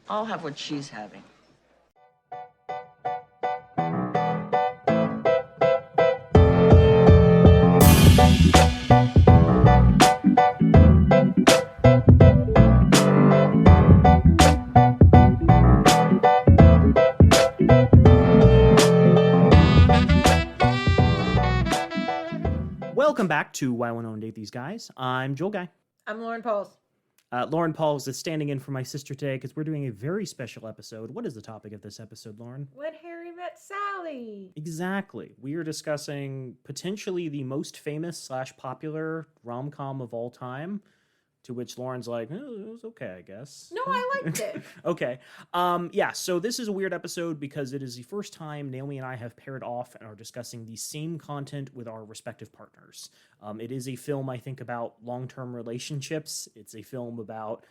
I'll have what she's having. Welcome back to Why I Want to Date These Guys. I'm Joel Guy. I'm Lauren Pauls. Lauren Pauls is standing in for my sister today because we're doing a very special episode. What is the topic of this episode, Lauren? When Harry Met Sally. Exactly. We are discussing potentially the most famous / popular rom-com of all time, to which Lauren's like, oh, it was okay, I guess. No, I liked it. Okay. Yeah, so this is a weird episode because it is the first time Naomi and I have paired off and are discussing the same content with our respective partners. It is a film, I think, about long-term relationships. It's a film about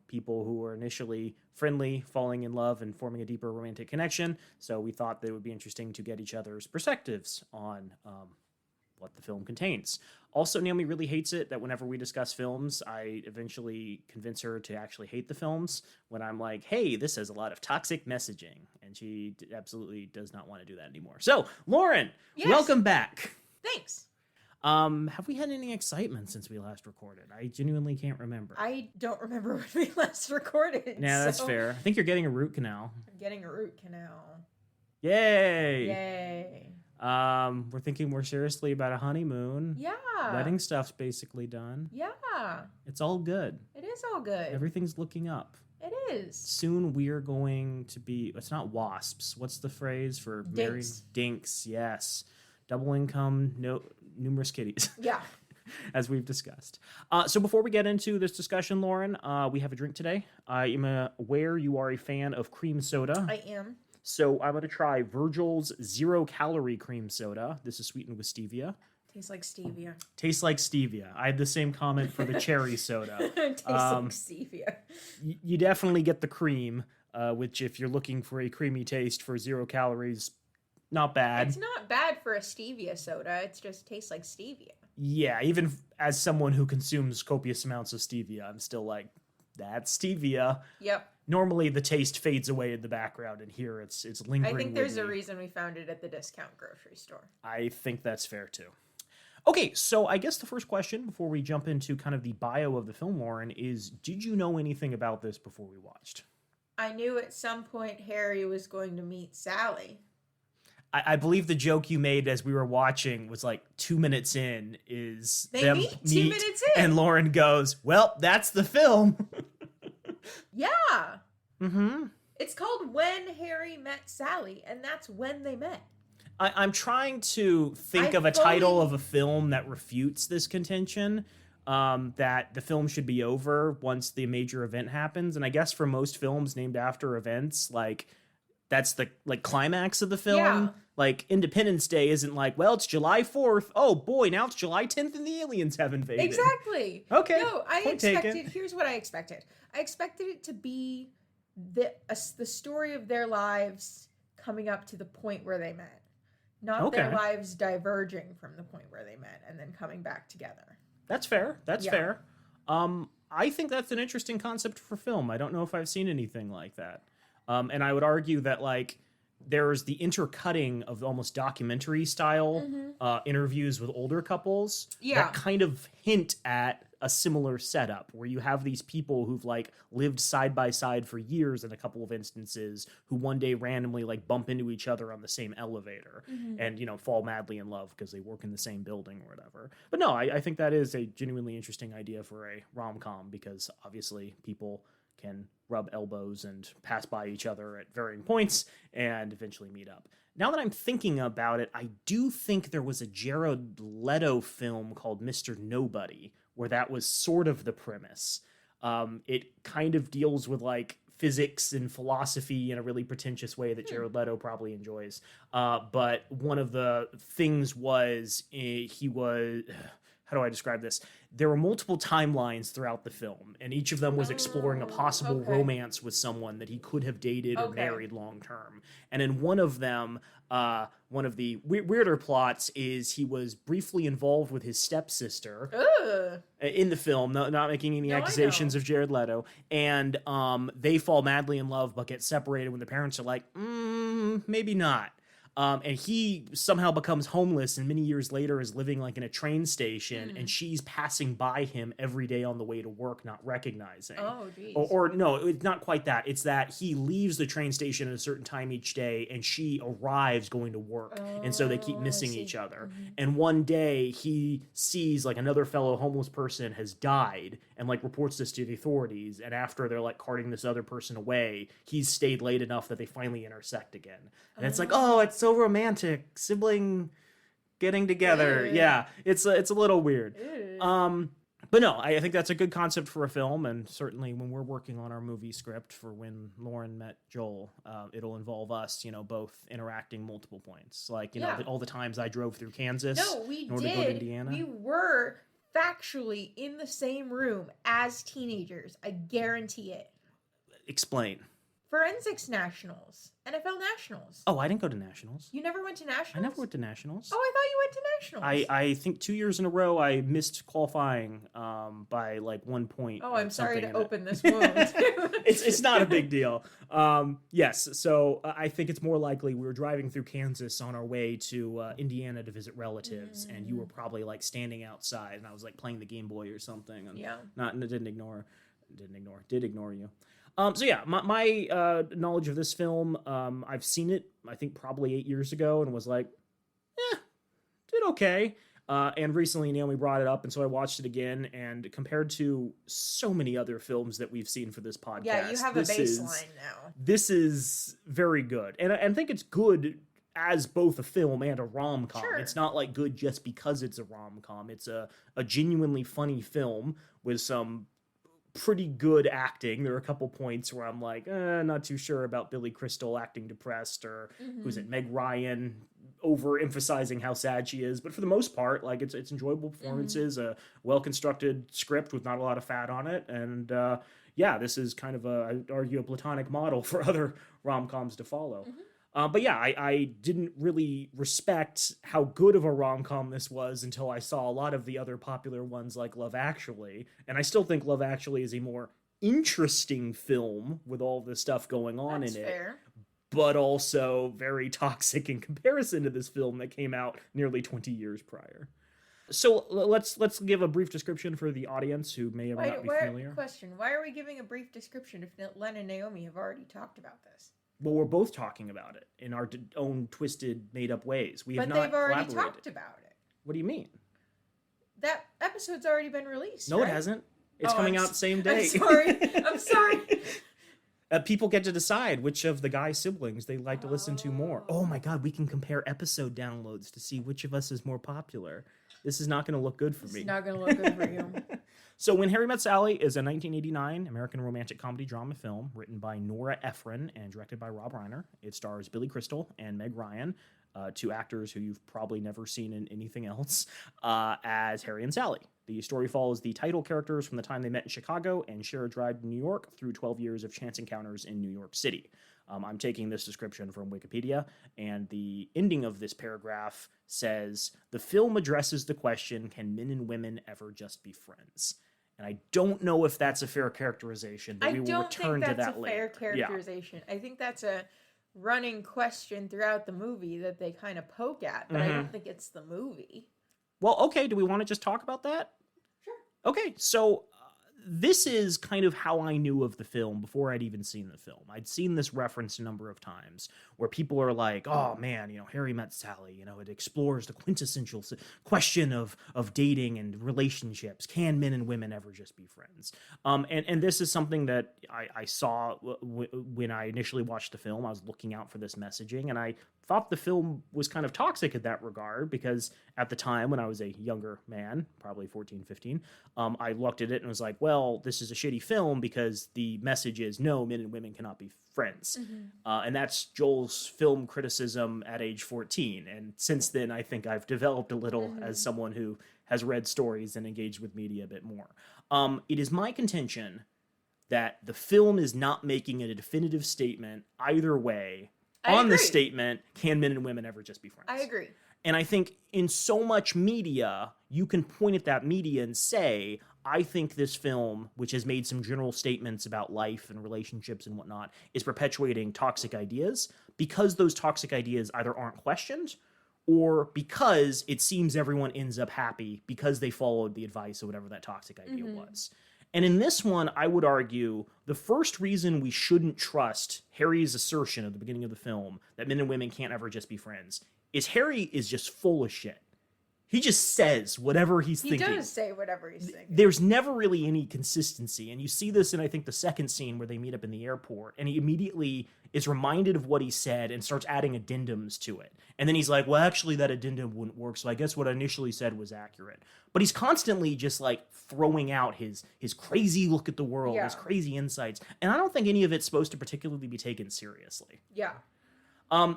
people who are initially friendly, falling in love, and forming a deeper romantic connection. So we thought that it would be interesting to get each other's perspectives on what the film contains. Also, Naomi really hates it that whenever we discuss films, I eventually convince her to actually hate the films when I'm like, hey, this has a lot of toxic messaging. And she absolutely does not want to do that anymore. So, Lauren, Yes. Welcome back. Thanks. Have we had any excitement since we last recorded? I genuinely can't remember. I don't remember when we last recorded. Yeah, that's so fair. I think you're getting a root canal. I'm getting a root canal. Yay! Yay. We're thinking more seriously about a honeymoon. Yeah. Wedding stuff's basically done. Yeah. It's all good. It is all good. Everything's looking up. It is. Soon we are going to be, it's not wasps. What's the phrase for married? Dinks. Dinks, yes. Double income, no numerous kitties, Yeah. as we've discussed. So before we get into this discussion, Lauren, we have a drink today. I am aware you are a fan of cream soda. I am. So I'm going to try Virgil's 0-calorie cream soda. This is sweetened with stevia. Tastes like stevia. Tastes like stevia. I had the same comment for the cherry soda. Tastes like stevia. You definitely get the cream, which if you're looking for a creamy taste for 0 calories, not bad. It's not bad for a stevia soda. It just tastes like stevia. Yeah, even as someone who consumes copious amounts of stevia, I'm still like, that's stevia. Yep. Normally the taste fades away in the background, and here it's lingering. I think there's with a me. reason we found it at the discount grocery store. I think that's fair too. Okay, so I guess the first question before we jump into kind of the bio of the film, Lauren, is did you know anything about this before we watched? I knew at some point Harry was going to meet Sally. I believe the joke you made as we were watching was like 2 minutes in is They them meet 2 minutes in. and Lauren goes, well, that's the film. Yeah. Mm-hmm. It's called When Harry Met Sally, and that's when they met. I'm trying to think I of a title fully- of a film that refutes this contention, that the film should be over once the major event happens. And I guess for most films named after events, like that's the climax of the film. Yeah. Like Independence Day isn't like, well, it's July 4th. Oh boy, now it's July 10th and the aliens have invaded. Exactly. Okay. No, I point taken. expected, here's what I expected. I expected it to be the story of their lives coming up to the point where they met. Not their Okay. lives diverging from the point where they met and then coming back together. That's fair. That's Yeah. fair. I think that's an interesting concept for film. I don't know if I've seen anything like that. And I would argue that like there's the intercutting of almost documentary style interviews with older couples Yeah. that kind of hint at a similar setup where you have these people who've like lived side by side for years in a couple of instances who one day randomly like bump into each other on the same elevator and, you know, fall madly in love because they work in the same building or whatever. But no, I think that is a genuinely interesting idea for a rom-com because obviously people can rub elbows and pass by each other at varying points and eventually meet up. Now that I'm thinking about it, I do think there was a Jared Leto film called Mr. Nobody where that was sort of the premise. It kind of deals with like physics and philosophy in a really pretentious way that Jared Leto probably enjoys. But one of the things was he was... How do I describe this? There were multiple timelines throughout the film, and each of them was exploring a possible okay. romance with someone that he could have dated or Okay. married long term. And in one of them, One of the weirder plots is he was briefly involved with his stepsister Ugh. in the film, not making any No, I accusations know. of Jared Leto, and they fall madly in love but get separated when the parents are like, maybe not. And he somehow becomes homeless, and many years later is living like in a train station, and she's passing by him every day on the way to work, not recognizing. Oh, geez. Or no, it's not quite that. It's that he leaves the train station at a certain time each day, and she arrives going to work, and so they keep Oh, I missing see. each other. And one day he sees like another fellow homeless person has died, and like reports this to the authorities. And after they're like carting this other person away, he's stayed late enough that they finally intersect again. And it's like, oh, it's so romantic, sibling getting together. Ew. Yeah, it's a little weird. Ew. But no, I think that's a good concept for a film, and certainly when we're working on our movie script for When Lauren Met Joel, it'll involve us, both interacting multiple points. Like, Yeah. all the times I drove through Kansas No, we in order to go to did. Indiana. We were factually in the same room as teenagers. I guarantee it. Explain. Forensics Nationals. NFL Nationals. Oh, I didn't go to Nationals. You never went to Nationals? I never went to Nationals. Oh, I thought you went to Nationals. I think 2 years in a row I missed qualifying by like 1 point. Oh, or I'm sorry to something, and open this wound. it's not a big deal. Yes, so I think it's more likely we were driving through Kansas on our way to Indiana to visit relatives, and you were probably like standing outside, and I was like playing the Game Boy or something, and Yeah. did ignore you. So yeah, my knowledge of this film, I've seen it, I think probably 8 years ago, and was like, did okay. And recently Naomi brought it up, and so I watched it again, and compared to so many other films that we've seen for this podcast, Yeah, you have a baseline now. This is very good. And I think it's good as both a film and a rom-com. Sure. It's not like good just because it's a rom-com. It's a genuinely funny film with some pretty good acting. There are a couple points where I'm like, not too sure about Billy Crystal acting depressed, or who's it, Meg Ryan overemphasizing how sad she is. But for the most part, like it's enjoyable performances, a well-constructed script with not a lot of fat on it, and yeah, this is kind of I'd argue a platonic model for other rom-coms to follow. But yeah, I didn't really respect how good of a rom-com this was until I saw a lot of the other popular ones like Love Actually. And I still think Love Actually is a more interesting film with all this stuff going on That's in it. fair. But also very toxic in comparison to this film that came out nearly 20 years prior. So let's give a brief description for the audience who may or may not be familiar. Question, why are we giving a brief description if Len and Naomi have already talked about this? Well, we're both talking about it in our own twisted, made-up ways. We have But not they've already collaborated. talked about it. What do you mean? That episode's already been released, No, right? it hasn't. It's Oh, coming I'm out the same day. I'm sorry. I'm sorry. People get to decide which of the Guy siblings they like to listen to more. Oh my God, we can compare episode downloads to see which of us is more popular. This is not going to look good for me. It's not going to look good for you. So When Harry Met Sally is a 1989 American romantic comedy drama film written by Nora Ephron and directed by Rob Reiner. It stars Billy Crystal and Meg Ryan, two actors who you've probably never seen in anything else, as Harry and Sally. The story follows the title characters from the time they met in Chicago and share a drive to New York through 12 years of chance encounters in New York City. I'm taking this description from Wikipedia, and the ending of this paragraph says, "The film addresses the question, can men and women ever just be friends?" And I don't know if that's a fair characterization, but we will return to that later. I don't think that's a fair characterization. Yeah. I think that's a running question throughout the movie that they kind of poke at, but I don't think it's the movie. Well, okay, do we want to just talk about that? Sure. Okay, so this is kind of how I knew of the film before I'd even seen the film. I'd seen this referenced a number of times where people are like, oh man, Harry Met Sally, it explores the quintessential question of dating and relationships. Can men and women ever just be friends? And this is something that I saw when I initially watched the film. I was looking out for this messaging, and I thought the film was kind of toxic in that regard because at the time when I was a younger man, probably 14, 15, I looked at it and was like, well, this is a shitty film because the message is no, men and women cannot be friends. And that's Joel's film criticism at age 14. And since then, I think I've developed a little as someone who has read stories and engaged with media a bit more. It is my contention that the film is not making a definitive statement either way I on the agree. statement, can men and women ever just be friends? I agree. And I think in so much media, you can point at that media and say, I think this film, which has made some general statements about life and relationships and whatnot, is perpetuating toxic ideas because those toxic ideas either aren't questioned or because it seems everyone ends up happy because they followed the advice of whatever that toxic idea was. And in this one, I would argue the first reason we shouldn't trust Harry's assertion at the beginning of the film that men and women can't ever just be friends is Harry is just full of shit. He just says whatever he's thinking. He does say whatever he's thinking. There's never really any consistency. And you see this in, I think, the second scene where they meet up in the airport. And he immediately is reminded of what he said and starts adding addendums to it. And then he's like, well, actually, that addendum wouldn't work. So I guess what I initially said was accurate. But he's constantly just like throwing out his crazy look at the world, his crazy insights. And I don't think any of it's supposed to particularly be taken seriously. Yeah.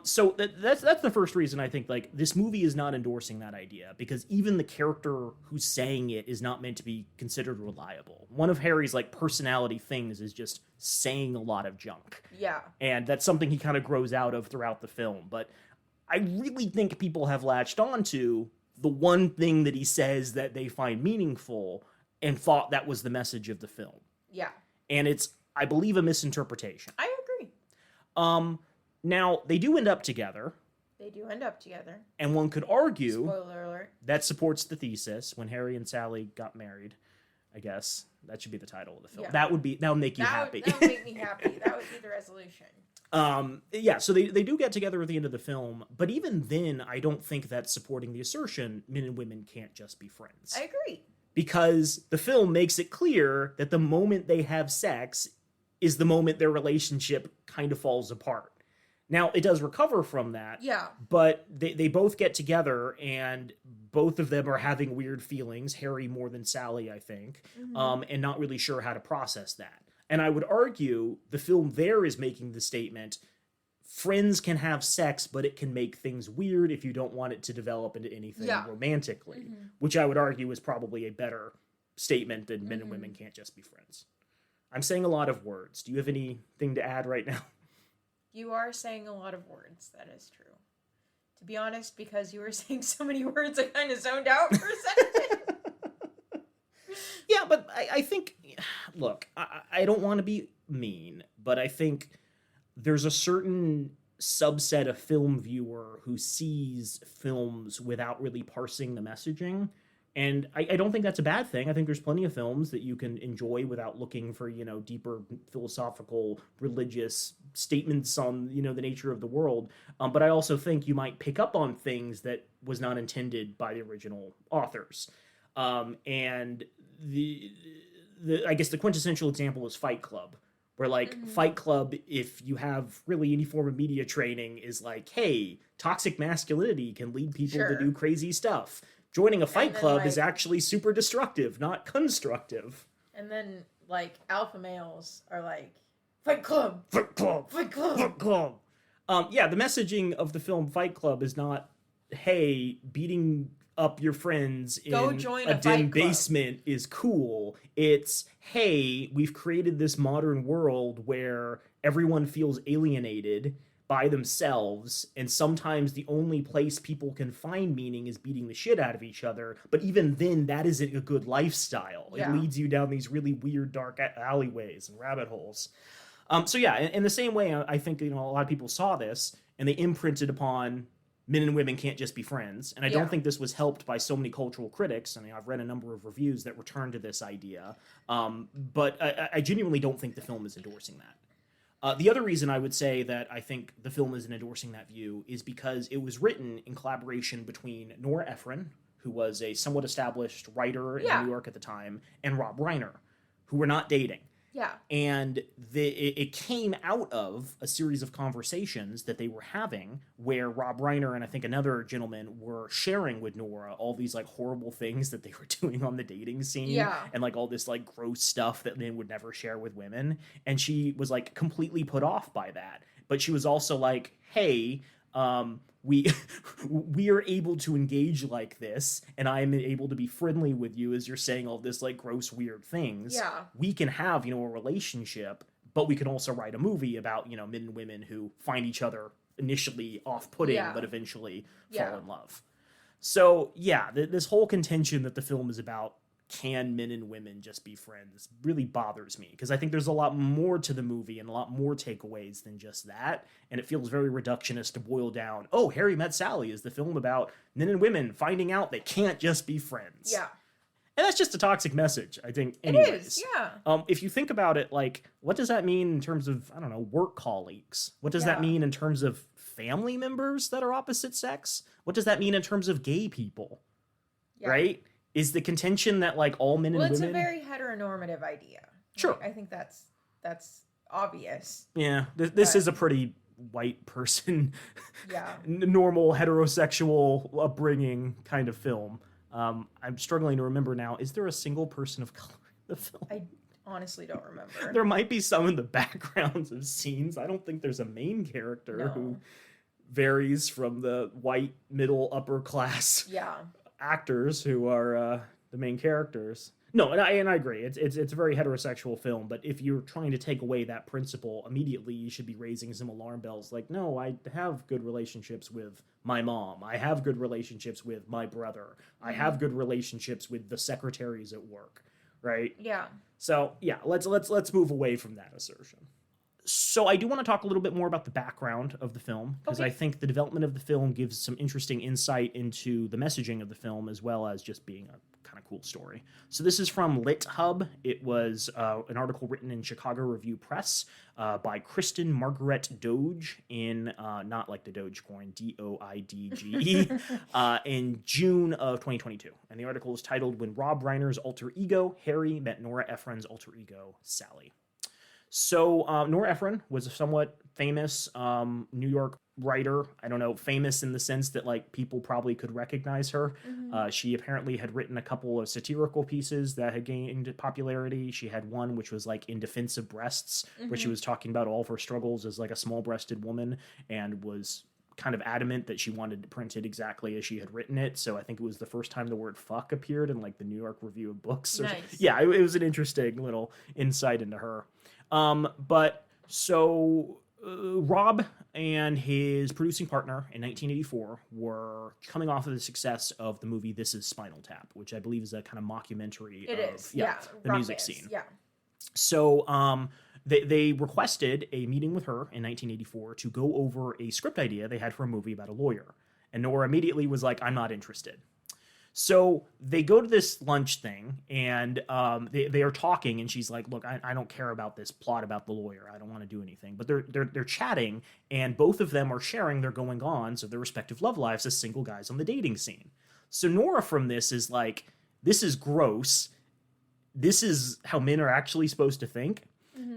So that's the first reason I think like this movie is not endorsing that idea because even the character who's saying it is not meant to be considered reliable. One of Harry's like personality things is just saying a lot of junk. Yeah. And that's something he kind of grows out of throughout the film. But I really think people have latched on to the one thing that he says that they find meaningful and thought that was the message of the film. Yeah. And it's, I believe, a misinterpretation. I agree. Now, they do end up together. They do end up together. And one could argue Spoiler alert. that supports the thesis when Harry and Sally got married. I guess that should be the title of the film. Yeah. That would make you happy. That would make me happy. That would be the resolution. Yeah, so they do get together at the end of the film, but even then, I don't think that's supporting the assertion men and women can't just be friends. I agree. Because the film makes it clear that the moment they have sex is the moment their relationship kind of falls apart. Now, it does recover from that. Yeah. But they both get together and both of them are having weird feelings, Harry more than Sally, I think, and not really sure how to process that. And I would argue the film there is making the statement, friends can have sex, but it can make things weird if you don't want it to develop into anything romantically, which I would argue is probably a better statement than men and women can't just be friends. I'm saying a lot of words. Do you have anything to add right now? You are saying a lot of words. That is true. To be honest, because you were saying so many words, I kind of zoned out for a second. Yeah, but I think, look, I don't want to be mean, but I think there's a certain subset of film viewer who sees films without really parsing the messaging. And I don't think that's a bad thing. I think there's plenty of films that you can enjoy without looking for, deeper philosophical, religious statements on, the nature of the world. But I also think you might pick up on things that was not intended by the original authors. And I guess the quintessential example is Fight Club, where Fight Club, if you have really any form of media training, is like, hey, toxic masculinity can lead people to do crazy stuff. Joining a fight club is actually super destructive, not constructive. And then, alpha males are like, Fight Club! Fight Club! Fight Club! Fight Club! Yeah, the messaging of the film Fight Club is not, hey, beating up your friends in a dim basement is cool. It's, hey, we've created this modern world where everyone feels alienated by themselves, and sometimes the only place people can find meaning is beating the shit out of each other, but even then, that isn't a good lifestyle. Yeah. It leads you down these really weird, dark alleyways and rabbit holes. So yeah, in the same way, I think, a lot of people saw this, and they imprinted upon men and women can't just be friends, and I don't think this was helped by so many cultural critics. I mean, I've read a number of reviews that return to this idea, but I genuinely don't think the film is endorsing that. The other reason I would say that I think the film isn't endorsing that view is because it was written in collaboration between Nora Ephron, who was a somewhat established writer in New York at the time, and Rob Reiner, who were not dating. Yeah. And it came out of a series of conversations that they were having where Rob Reiner and I think another gentleman were sharing with Nora all these horrible things that they were doing on the dating scene. Yeah. And all this gross stuff that men would never share with women. And she was completely put off by that. But she was also like, hey, we are able to engage like this, and I am able to be friendly with you as you're saying all this gross, weird things. Yeah. We can have, a relationship, but we can also write a movie about, men and women who find each other initially off-putting, Yeah. but eventually Yeah. fall in love. So, yeah, this whole contention that the film is about can men and women just be friends really bothers me, because I think there's a lot more to the movie and a lot more takeaways than just that, and it feels very reductionist to boil down, oh, Harry Met Sally is the film about men and women finding out they can't just be friends. Yeah. And that's just a toxic message, I think, It anyways. is, yeah. If you think about it, like, what does that mean in terms of, I don't know, work colleagues? What does that Yeah. mean in terms of family members that are opposite sex? What does that mean in terms of gay people? Yeah. Right? Is the contention that, like, all men Well, and it's women... a very heteronormative idea. Sure. Like, I think that's obvious. Yeah, this But- is a pretty white person, Yeah. normal heterosexual upbringing kind of film. I'm struggling to remember now. Is there a single person of color in the film? I honestly don't remember. There might be some in the backgrounds of scenes. I don't think there's a main character who No. varies from the white middle upper class Yeah. actors who are the main characters. No, and I agree. It's a very heterosexual film, but if you're trying to take away that principle, immediately you should be raising some alarm bells. Like, no, I have good relationships with my mom. I have good relationships with my brother. I have good relationships with the secretaries at work, right? Yeah. So yeah, let's move away from that assertion. So I do want to talk a little bit more about the background of the film, because Okay. I think the development of the film gives some interesting insight into the messaging of the film, as well as just being a kind of cool story. So this is from Lit Hub. It was an article written in Chicago Review Press by Kristen Margaret Doge in, not like the Dogecoin, Doidge, in June of 2022. And the article is titled When Rob Reiner's Alter Ego, Harry Met Nora Ephron's Alter Ego, Sally. So Nora Ephron was a somewhat famous New York writer. I don't know, famous in the sense that, like, people probably could recognize her. She apparently had written a couple of satirical pieces that had gained popularity. She had one which was like In Defense of Breasts, where she was talking about all of her struggles as like a small-breasted woman, and was kind of adamant that she wanted to print it exactly as she had written it. So I think it was the first time the word fuck appeared in like the New York Review of Books. Nice. Yeah, it was an interesting little insight into her. But so Rob and his producing partner in 1984 were coming off of the success of the movie This Is Spinal Tap, which I believe is a kind of mockumentary It of is. Yeah. the rock music bands. scene. Yeah. So they requested a meeting with her in 1984 to go over a script idea they had for a movie about a lawyer. And Nora immediately was like, I'm not interested. So they go to this lunch thing, and they are talking, and she's like, look, I don't care about this plot about the lawyer. I don't want to do anything. But they're chatting, and both of them are sharing their going-ons of their respective love lives as single guys on the dating scene. So Nora from this is like, this is gross. This is how men are actually supposed to think.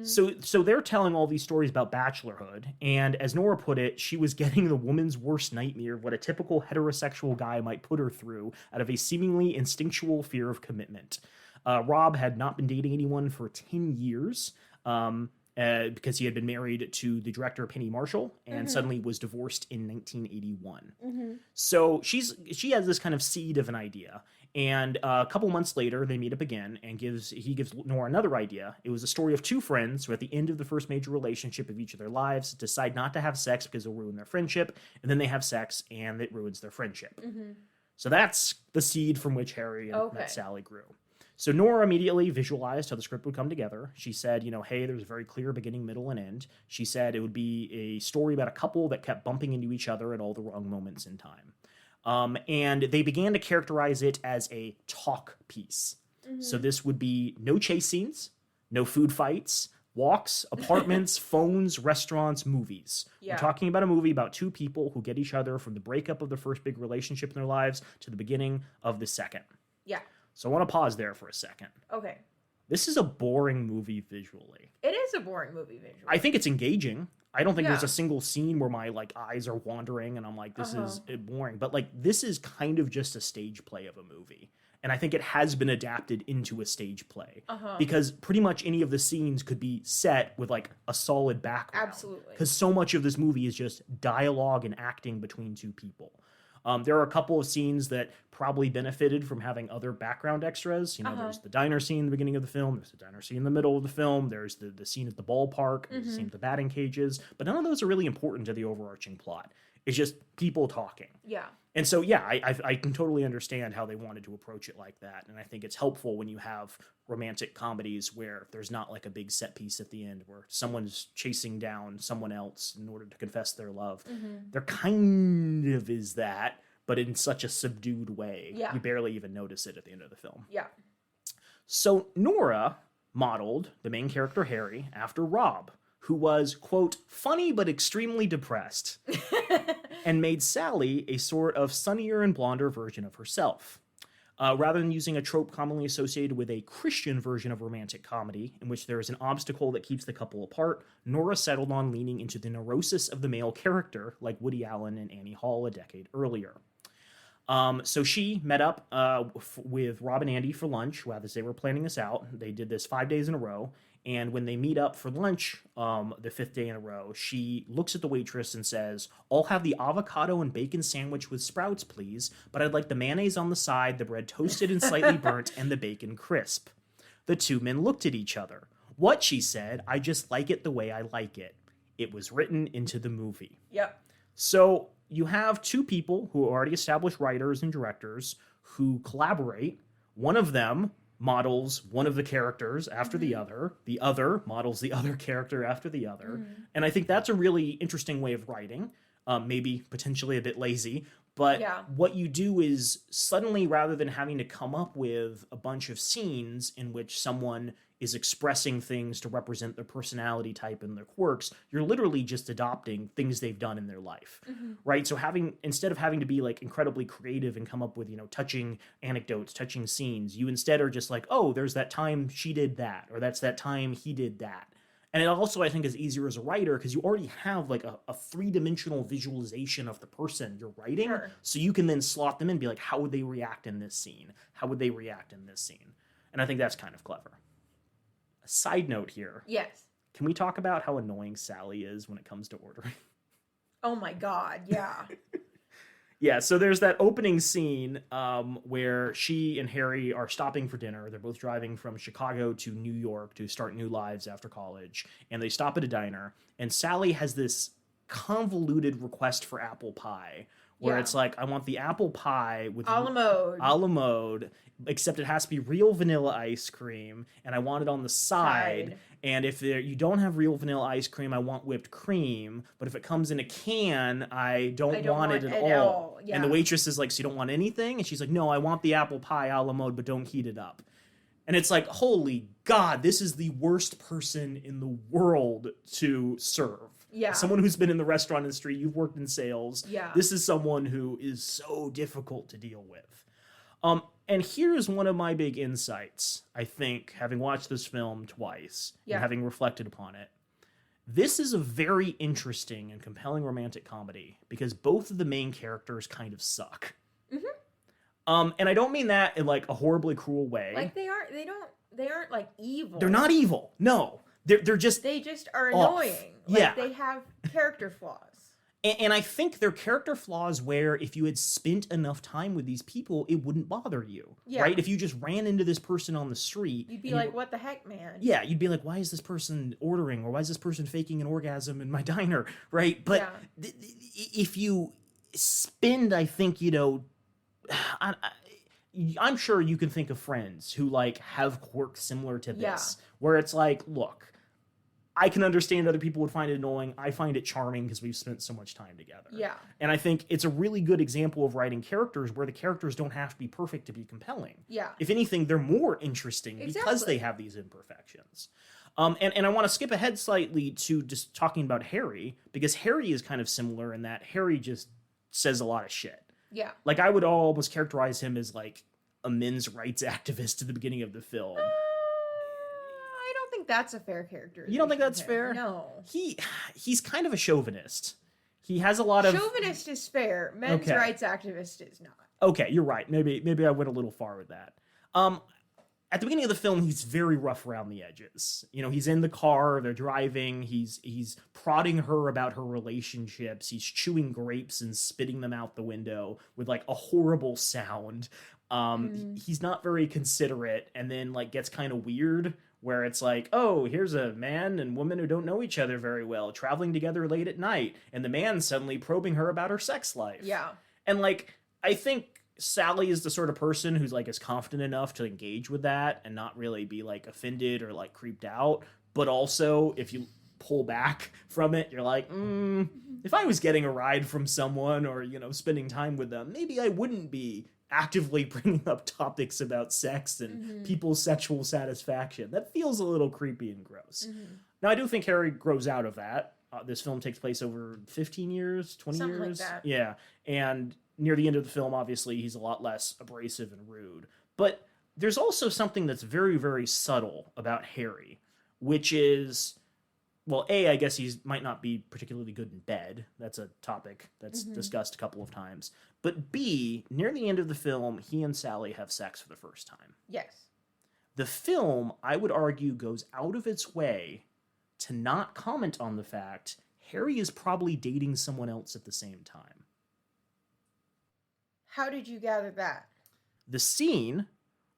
So they're telling all these stories about bachelorhood, and as Nora put it, she was getting the woman's worst nightmare of what a typical heterosexual guy might put her through out of a seemingly instinctual fear of commitment. Rob had not been dating anyone for 10 years because he had been married to the director Penny Marshall and suddenly was divorced in 1981. So she has this kind of seed of an idea. And a couple months later, they meet up again, and he gives Nora another idea. It was a story of two friends who, at the end of the first major relationship of each of their lives, decide not to have sex because it'll ruin their friendship, and then they have sex, and it ruins their friendship. So that's the seed from which Harry and Met Sally grew. So Nora immediately visualized how the script would come together. She said, hey, there's a very clear beginning, middle, and end. She said it would be a story about a couple that kept bumping into each other at all the wrong moments in time. And they began to characterize it as a talk piece. So this would be no chase scenes, no food fights, walks, apartments, phones, restaurants, movies. Yeah. We're talking about a movie about two people who get each other from the breakup of their first big relationship in their lives to the beginning of the second. Yeah. So I want to pause there for a second. Okay. This is a boring movie visually. It is a boring movie visually. I think it's engaging. I don't think there's Yeah. a single scene where my like eyes are wandering and I'm like, this is boring. But like, this is kind of just a stage play of a movie. And I think it has been adapted into a stage play. Because pretty much any of the scenes could be set with like a solid background. Absolutely. Because so much of this movie is just dialogue and acting between two people. There are a couple of scenes that probably benefited from having other background extras. There's the diner scene in the beginning of the film. There's the diner scene in the middle of the film. There's the scene at the ballpark. There's the scene at the batting cages. But none of those are really important to the overarching plot. It's just people talking. Yeah. And so, yeah, I can totally understand how they wanted to approach it like that. And I think it's helpful when you have romantic comedies where there's not like a big set piece at the end where someone's chasing down someone else in order to confess their love. There kind of is that, but in such a subdued way. Yeah. You barely even notice it at the end of the film. Yeah. So Nora modeled the main character, Harry, after Rob, who was, quote, funny but extremely depressed, and made Sally a sort of sunnier and blonder version of herself. Rather than using a trope commonly associated with a Christian version of romantic comedy, in which there is an obstacle that keeps the couple apart, Nora settled on leaning into the neurosis of the male character, like Woody Allen and Annie Hall a decade earlier. So she met up with Rob and Andy for lunch as they were planning this out. They did this 5 days in a row. And when they meet up for lunch the fifth day in a row, she looks at the waitress and says, I'll have the avocado and bacon sandwich with sprouts, please, but I'd like the mayonnaise on the side, the bread toasted and slightly burnt, and the bacon crisp. The two men looked at each other. What, she said, I just like it the way I like it. It was written into the movie. Yep. So you have two people who are already established writers and directors who collaborate. One of them models one of the characters after the other models the other character after the other. And I think that's a really interesting way of writing, maybe potentially a bit lazy, but what you do is suddenly, rather than having to come up with a bunch of scenes in which someone is expressing things to represent their personality type and their quirks, you're literally just adopting things they've done in their life, right? So instead of having to be like incredibly creative and come up with, touching anecdotes, touching scenes, you instead are just like, oh, there's that time she did that, or that's that time he did that. And it also, I think, is easier as a writer because you already have like a three-dimensional visualization of the person you're writing. Sure. So you can then slot them in and be like, how would they react in this scene? How would they react in this scene? And I think that's kind of clever. Side note here. Yes. Can we talk about how annoying Sally is when it comes to ordering? Oh my God. Yeah. Yeah, so there's that opening scene where she and Harry are stopping for dinner. They're both driving from Chicago to New York to start new lives after college. And they stop at a diner. And Sally has this convoluted request for apple pie where it's like, I want the apple pie with a la mode, except it has to be real vanilla ice cream, and I want it on the side. And if you don't have real vanilla ice cream, I want whipped cream. But if it comes in a can, I don't want it at all. Yeah. And the waitress is like, so you don't want anything? And she's like, no, I want the apple pie a la mode, but don't heat it up. And it's like, holy God, this is the worst person in the world to serve. Yeah. Someone who's been in the restaurant industry, you've worked in sales. Yeah. This is someone who is so difficult to deal with. And here's one of my big insights, I think, having watched this film twice and having reflected upon it. This is a very interesting and compelling romantic comedy because both of the main characters kind of suck. And I don't mean that in like a horribly cruel way. Like they aren't like evil. They're not evil. No. They just are off. annoying. Like they have character flaws. And I think they're character flaws where if you had spent enough time with these people, it wouldn't bother you, right? If you just ran into this person on the street. You'd be like, what the heck, man? Yeah, you'd be like, why is this person ordering? Or why is this person faking an orgasm in my diner, right? But if you spend, I think, I'm sure you can think of friends who like have quirks similar to this, where it's like, look, I can understand other people would find it annoying. I find it charming because we've spent so much time together. Yeah. And I think it's a really good example of writing characters where the characters don't have to be perfect to be compelling. Yeah. If anything, they're more interesting because they have these imperfections. And I want to skip ahead slightly to just talking about Harry, because Harry is kind of similar in that Harry just says a lot of shit. Yeah. Like, I would almost characterize him as like a men's rights activist at the beginning of the film. I don't think that's a fair character. You don't think that's fair? No. He's kind of a chauvinist. He has a lot of... Chauvinist is fair. Men's rights activist is not. Okay, you're right. Maybe I went a little far with that. at the beginning of the film, he's very rough around the edges. He's in the car, they're driving, he's prodding her about her relationships, he's chewing grapes and spitting them out the window with like a horrible sound. He's not very considerate, and then like gets kind of weird where it's like, oh, here's a man and woman who don't know each other very well traveling together late at night, and the man's suddenly probing her about her sex life. Yeah. And like, I think Sally is the sort of person who's like is confident enough to engage with that and not really be like offended or like creeped out. But also, if you pull back from it, you're like, if I was getting a ride from someone or, spending time with them, maybe I wouldn't be actively bringing up topics about sex and people's sexual satisfaction. That feels a little creepy and gross. Now, I do think Harry grows out of that. This film takes place over 15 years, 20 Something years. like that. Yeah. And near the end of the film, obviously, he's a lot less abrasive and rude. But there's also something that's very, very subtle about Harry, which is, well, A, I guess he might not be particularly good in bed. That's a topic that's discussed a couple of times. But B, near the end of the film, he and Sally have sex for the first time. Yes. The film, I would argue, goes out of its way to not comment on the fact Harry is probably dating someone else at the same time. How did you gather that? The scene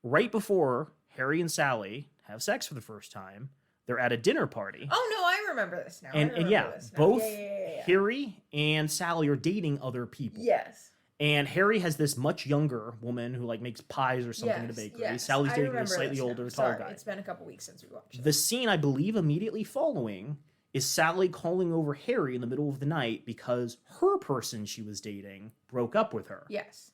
right before Harry and Sally have sex for the first time, they're at a dinner party. Oh, no, I remember this now. And yeah, this now. both Yeah. Harry and Sally are dating other people. Yes. And Harry has this much younger woman who like makes pies or something in a bakery. Yes. Sally's I dating a remember slightly this older, now. tall Sorry, guy. It's been a couple weeks since we watched it. The scene, I believe, immediately following is Sally calling over Harry in the middle of the night because her person she was dating broke up with her. Yes.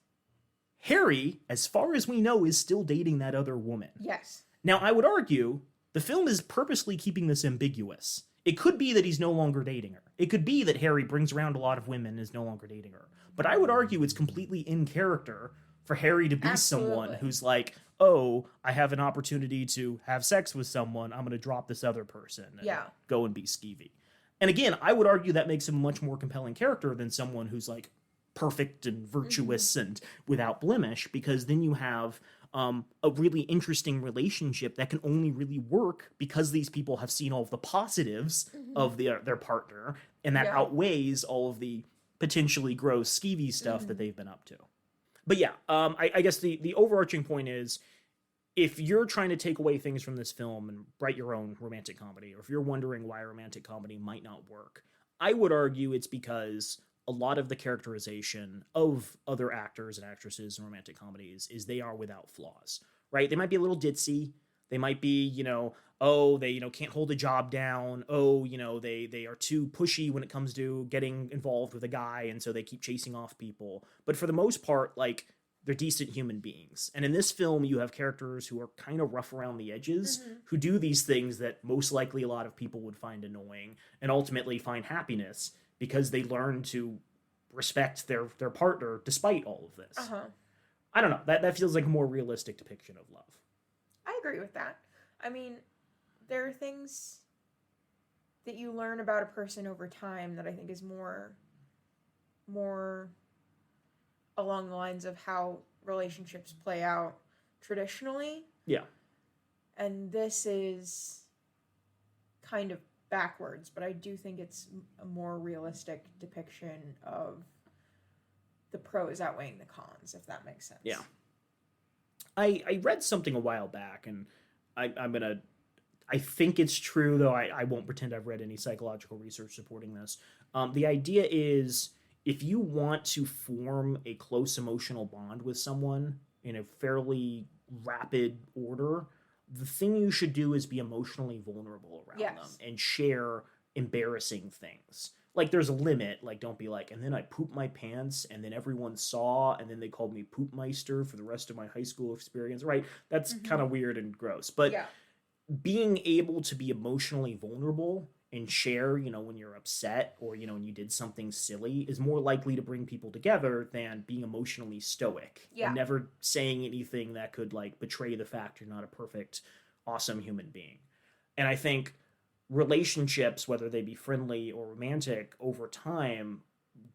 Harry, as far as we know, is still dating that other woman. Yes. Now, I would argue the film is purposely keeping this ambiguous. It could be that he's no longer dating her. It could be that Harry brings around a lot of women and is no longer dating her. But I would argue it's completely in character for Harry to be someone who's like, oh, I have an opportunity to have sex with someone, I'm going to drop this other person and go and be skeevy. And again, I would argue that makes him a much more compelling character than someone who's like perfect and virtuous and without blemish, because then you have a really interesting relationship that can only really work because these people have seen all of the positives of their partner, and that outweighs all of the potentially gross, skeevy stuff that they've been up to. But yeah, I guess the overarching point is, if you're trying to take away things from this film and write your own romantic comedy, or if you're wondering why a romantic comedy might not work, I would argue it's because a lot of the characterization of other actors and actresses in romantic comedies is they are without flaws, right? They might be a little ditzy. They might be, they, can't hold a job down. They are too pushy when it comes to getting involved with a guy, and so they keep chasing off people. But for the most part, like, they're decent human beings. And in this film, you have characters who are kind of rough around the edges, who do these things that most likely a lot of people would find annoying and ultimately find happiness because they learn to respect their partner despite all of this. I don't know. That feels like a more realistic depiction of love. I agree with that. I mean, there are things that you learn about a person over time that I think is more along the lines of how relationships play out traditionally. Yeah. And this is kind of backwards, but I do think it's a more realistic depiction of the pros outweighing the cons, if that makes sense. Yeah. I read something a while back, and I think it's true, though I won't pretend I've read any psychological research supporting this. The idea is, if you want to form a close emotional bond with someone in a fairly rapid order, the thing you should do is be emotionally vulnerable around them and share embarrassing things. Like, there's a limit. Like, don't be like, and then I pooped my pants, and then everyone saw, and then they called me Poopmeister for the rest of my high school experience, right? That's kind of weird and gross. But being able to be emotionally vulnerable and share, when you're upset or, when you did something silly is more likely to bring people together than being emotionally stoic and never saying anything that could, like, betray the fact you're not a perfect, awesome human being. And I think relationships, whether they be friendly or romantic, over time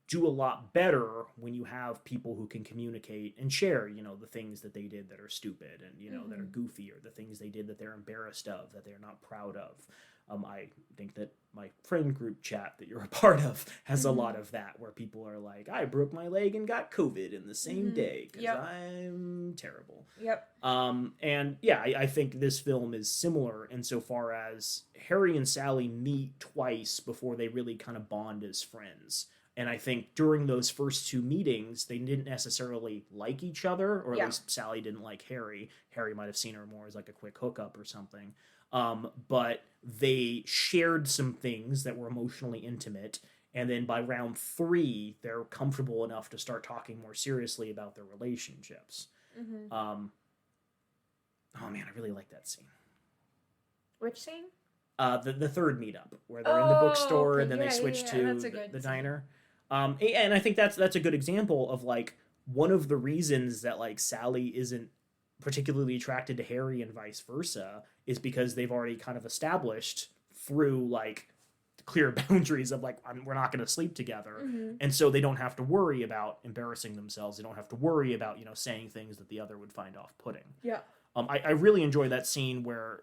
do a lot better when you have people who can communicate and share, the things that they did that are stupid and, that are goofy, or the things they did that they're embarrassed of, that they're not proud of. I think that my friend group chat that you're a part of has a lot of that, where people are like, I broke my leg and got COVID in the same day because I'm terrible. Yep. And yeah, I think this film is similar insofar as Harry and Sally meet twice before they really kind of bond as friends. And I think during those first two meetings, they didn't necessarily like each other, or at least Sally didn't like Harry. Harry might have seen her more as like a quick hookup or something. But they shared some things that were emotionally intimate. And then by round 3, they're comfortable enough to start talking more seriously about their relationships. Oh man, I really like that scene. Which scene? The third meetup, where they're in the bookstore and then they switch to the diner. And I think that's a good example of like one of the reasons that like Sally isn't particularly attracted to Harry and vice versa is because they've already kind of established through like clear boundaries of like, we're not going to sleep together. And so they don't have to worry about embarrassing themselves. They don't have to worry about, saying things that the other would find off-putting. Yeah. I really enjoy that scene where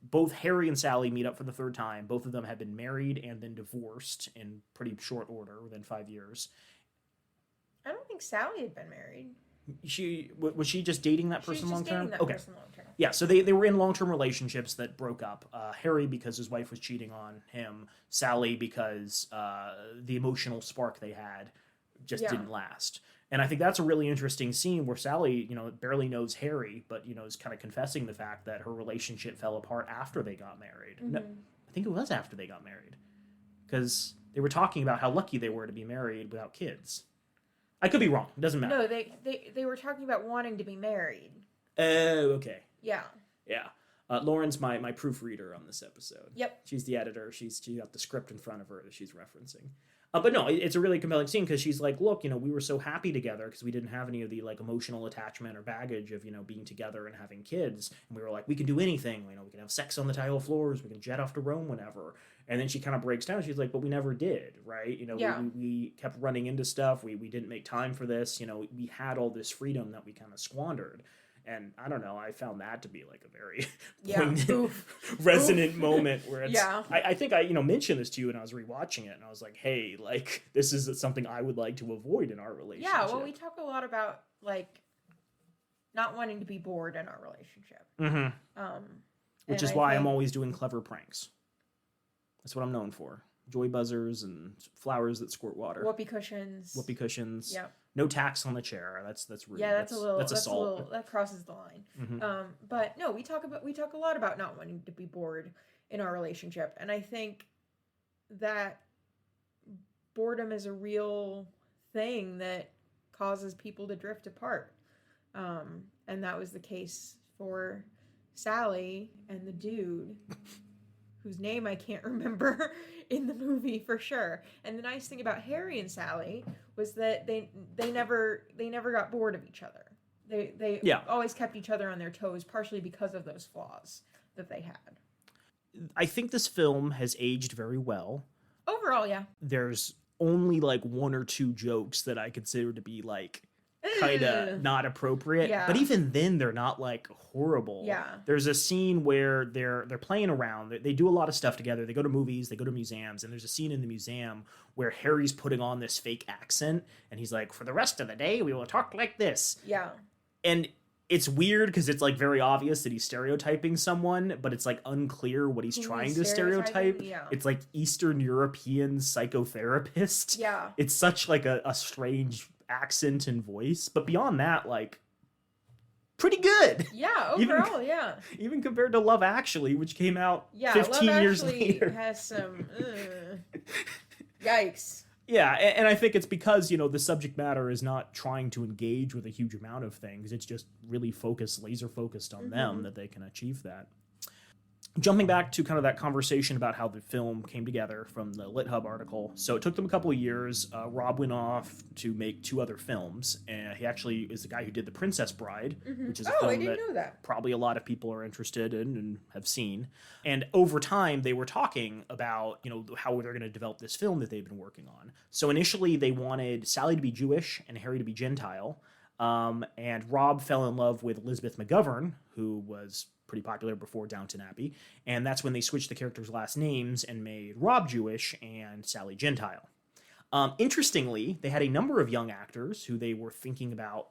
both Harry and Sally meet up for the third time. Both of them have been married and then divorced in pretty short order, within 5 years. I don't think Sally had been married. Was she just dating that person long term? Okay. Long-term. Yeah, so they were in long-term relationships that broke up. Harry because his wife was cheating on him. Sally because the emotional spark they had just didn't last. And I think that's a really interesting scene where Sally, barely knows Harry, but, is kind of confessing the fact that her relationship fell apart after they got married. No, I think it was after they got married. Because they were talking about how lucky they were to be married without kids. I could be wrong. It doesn't matter. No, they were talking about wanting to be married. Oh, okay. Yeah. Yeah. Lauren's my proofreader on this episode. Yep. She's the editor. She got the script in front of her that she's referencing. But no, it's a really compelling scene because she's like, look, we were so happy together because we didn't have any of the like emotional attachment or baggage of, being together and having kids. And we were like, we can do anything. We can have sex on the tile floors. We can jet off to Rome whenever. And then she kind of breaks down. She's like, but we never did, right? We kept running into stuff. We didn't make time for this. We had all this freedom that we kind of squandered. And I don't know, I found that to be like a very poignant, resonant moment where it's, I think I, mentioned this to you when I was rewatching it and I was like, hey, like this is something I would like to avoid in our relationship. Yeah, well, we talk a lot about like not wanting to be bored in our relationship. Which is why I'm always doing clever pranks. That's what I'm known for. Joy buzzers and flowers that squirt water. Whoopee cushions. Yep. No tacks on the chair. That's rude. Yeah, that's assault. That crosses the line. But no, we talk a lot about not wanting to be bored in our relationship, and I think that boredom is a real thing that causes people to drift apart. And that was the case for Sally and the dude whose name I can't remember in the movie for sure. And the nice thing about Harry and Sally was that they never got bored of each other. They always kept each other on their toes, partially because of those flaws that they had. I think this film has aged very well. Overall, yeah. There's only like 1 or 2 jokes that I consider to be like kind of not appropriate, but even then they're not like horrible. There's a scene where they're playing around. They do a lot of stuff together. They go to movies, they go to museums, and there's a scene in the museum where Harry's putting on this fake accent and he's like, for the rest of the day we will talk like this. And it's weird because it's like very obvious that he's stereotyping someone, but it's like unclear what he's trying to stereotype. It's like Eastern European psychotherapist. It's such like a strange accent and voice, but beyond that, like, pretty good. Overall, even compared to Love Actually, which came out 15 Love years Actually later. Has some yikes. And I think it's because, the subject matter is not trying to engage with a huge amount of things. It's just really laser focused on them that they can achieve that. jumping back to kind of that conversation about how the film came together from the LitHub article. So it took them a couple of years. Rob went off to make 2 other films, and he actually is the guy who did The Princess Bride, which is a I film didn't that know that. probably a lot of people are interested in and have seen. And over time, they were talking about, how they're going to develop this film that they've been working on. So initially, they wanted Sally to be Jewish and Harry to be Gentile. And Rob fell in love with Elizabeth McGovern, who was pretty popular before Downton Abbey, and that's when they switched the characters' last names and made Rob Jewish and Sally Gentile. Interestingly, they had a number of young actors who they were thinking about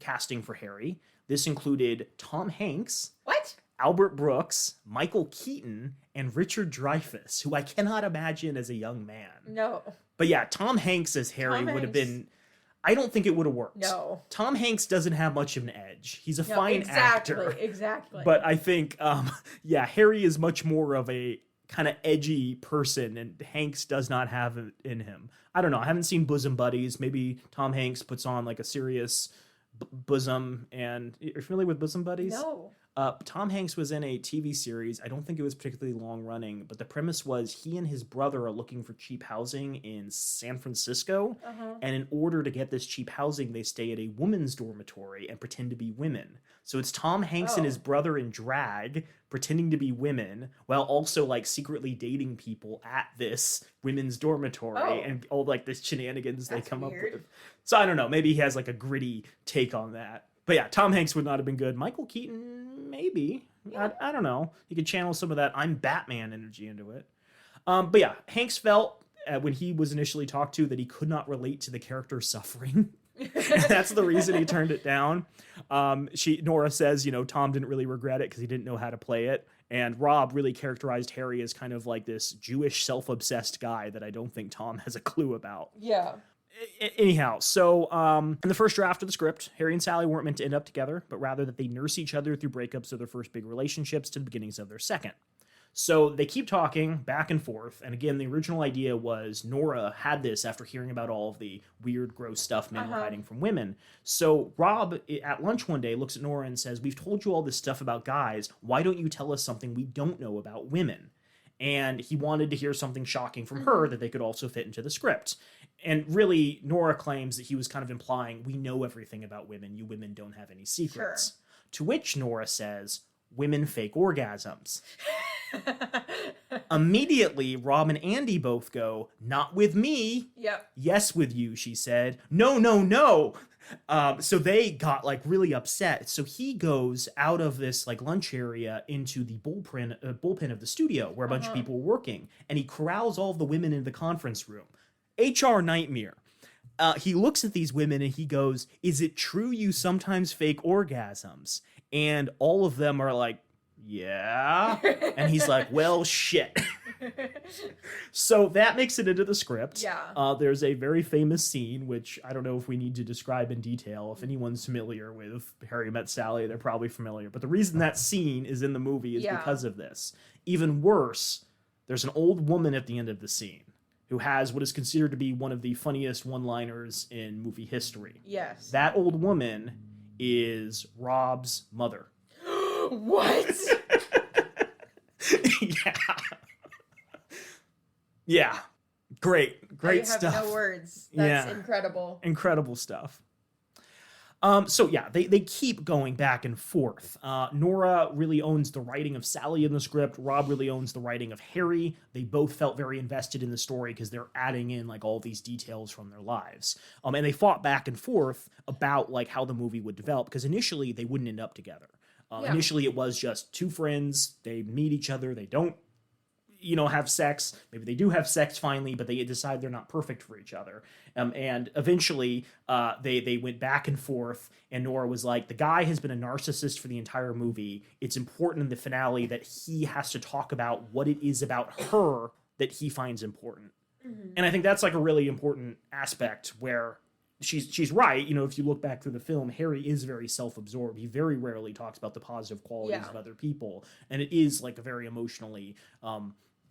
casting for Harry. This included Tom Hanks, What? Albert Brooks, Michael Keaton, and Richard Dreyfuss, who I cannot imagine as a young man. No. But yeah, Tom Hanks as Harry Tom would have Hanks. been... I don't think it would have worked. No. Tom Hanks doesn't have much of an edge. He's a No, fine exactly, actor. Exactly. But I think, Harry is much more of a kind of edgy person, and Hanks does not have it in him. I don't know. I haven't seen Bosom Buddies. Maybe Tom Hanks puts on like a serious bosom. And you're familiar with Bosom Buddies? No. Tom Hanks was in a TV series. I don't think it was particularly long running, but the premise was he and his brother are looking for cheap housing in San Francisco. And in order to get this cheap housing, they stay at a women's dormitory and pretend to be women. So it's Tom Hanks and his brother in drag pretending to be women while also like secretly dating people at this women's dormitory and all like the shenanigans they come up with. So I don't know. Maybe he has like a gritty take on that. But yeah, Tom Hanks would not have been good. Michael Keaton, maybe. Yeah. I don't know. He could channel some of that I'm Batman energy into it. But yeah, Hanks felt when he was initially talked to that he could not relate to the character's suffering. That's the reason he turned it down. Nora says, Tom didn't really regret it because he didn't know how to play it. And Rob really characterized Harry as kind of like this Jewish self-obsessed guy that I don't think Tom has a clue about. Yeah. Anyhow, so in the first draft of the script, Harry and Sally weren't meant to end up together, but rather that they nurse each other through breakups of their first big relationships to the beginnings of their second. So they keep talking back and forth, and again, the original idea was Nora had this after hearing about all of the weird, gross stuff men were hiding from women. So Rob, at lunch one day, looks at Nora and says, "We've told you all this stuff about guys. Why don't you tell us something we don't know about women?" And he wanted to hear something shocking from her that they could also fit into the script. And really, Nora claims that he was kind of implying, we know everything about women. You women don't have any secrets. Sure. To which Nora says, women fake orgasms. Immediately, Rob and Andy both go, not with me. Yep. Yes, with you, she said. No, no, no. So they got like really upset. So he goes out of this like lunch area into the bullpen of the studio where a bunch of people were working, and he corrals all of the women in the conference room. HR nightmare. He looks at these women and he goes, "Is it true you sometimes fake orgasms?" And all of them are like, "Yeah." And he's like, "Well, shit." So that makes it into the script. Yeah. There's a very famous scene, which I don't know if we need to describe in detail. If anyone's familiar with Harry Met Sally, they're probably familiar. But the reason that scene is in the movie is because of this. Even worse, there's an old woman at the end of the scene who has what is considered to be one of the funniest one-liners in movie history. Yes. That old woman is Rob's mother. What? Yeah. Yeah. Great stuff. I have no words. That's incredible. Incredible stuff. So yeah, they keep going back and forth. Nora really owns the writing of Sally in the script. Rob really owns the writing of Harry. They both felt very invested in the story because they're adding in like all these details from their lives. And they fought back and forth about like how the movie would develop because initially they wouldn't end up together. Initially it was just two friends. They meet each other. They don't have sex. Maybe they do have sex finally, but they decide they're not perfect for each other. And eventually they went back and forth, and Nora was like, the guy has been a narcissist for the entire movie. It's important in the finale that he has to talk about what it is about her that he finds important. Mm-hmm. And I think that's like a really important aspect where she's right. If you look back through the film, Harry is very self-absorbed. He very rarely talks about the positive qualities of other people. And it is like a very emotionally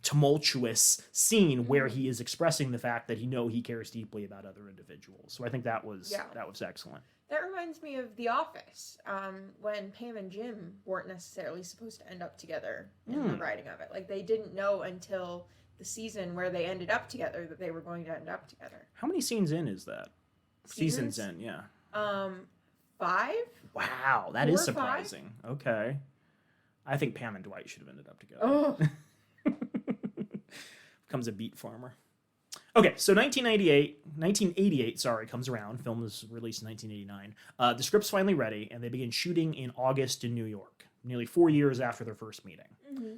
tumultuous scene where he is expressing the fact that he cares deeply about other individuals. So I think that was excellent. That reminds me of The Office, when Pam and Jim weren't necessarily supposed to end up together in the writing of it. Like, they didn't know until the season where they ended up together that they were going to end up together. How many scenes in is that? Seasons in, yeah. 5? Wow, that 4 is or 5? surprising. Okay. I think Pam and Dwight should have ended up together. Oh. Becomes a beet farmer. Okay, so 1988, comes around. Film was released in 1989. The script's finally ready, and they begin shooting in August in New York, nearly 4 years after their first meeting.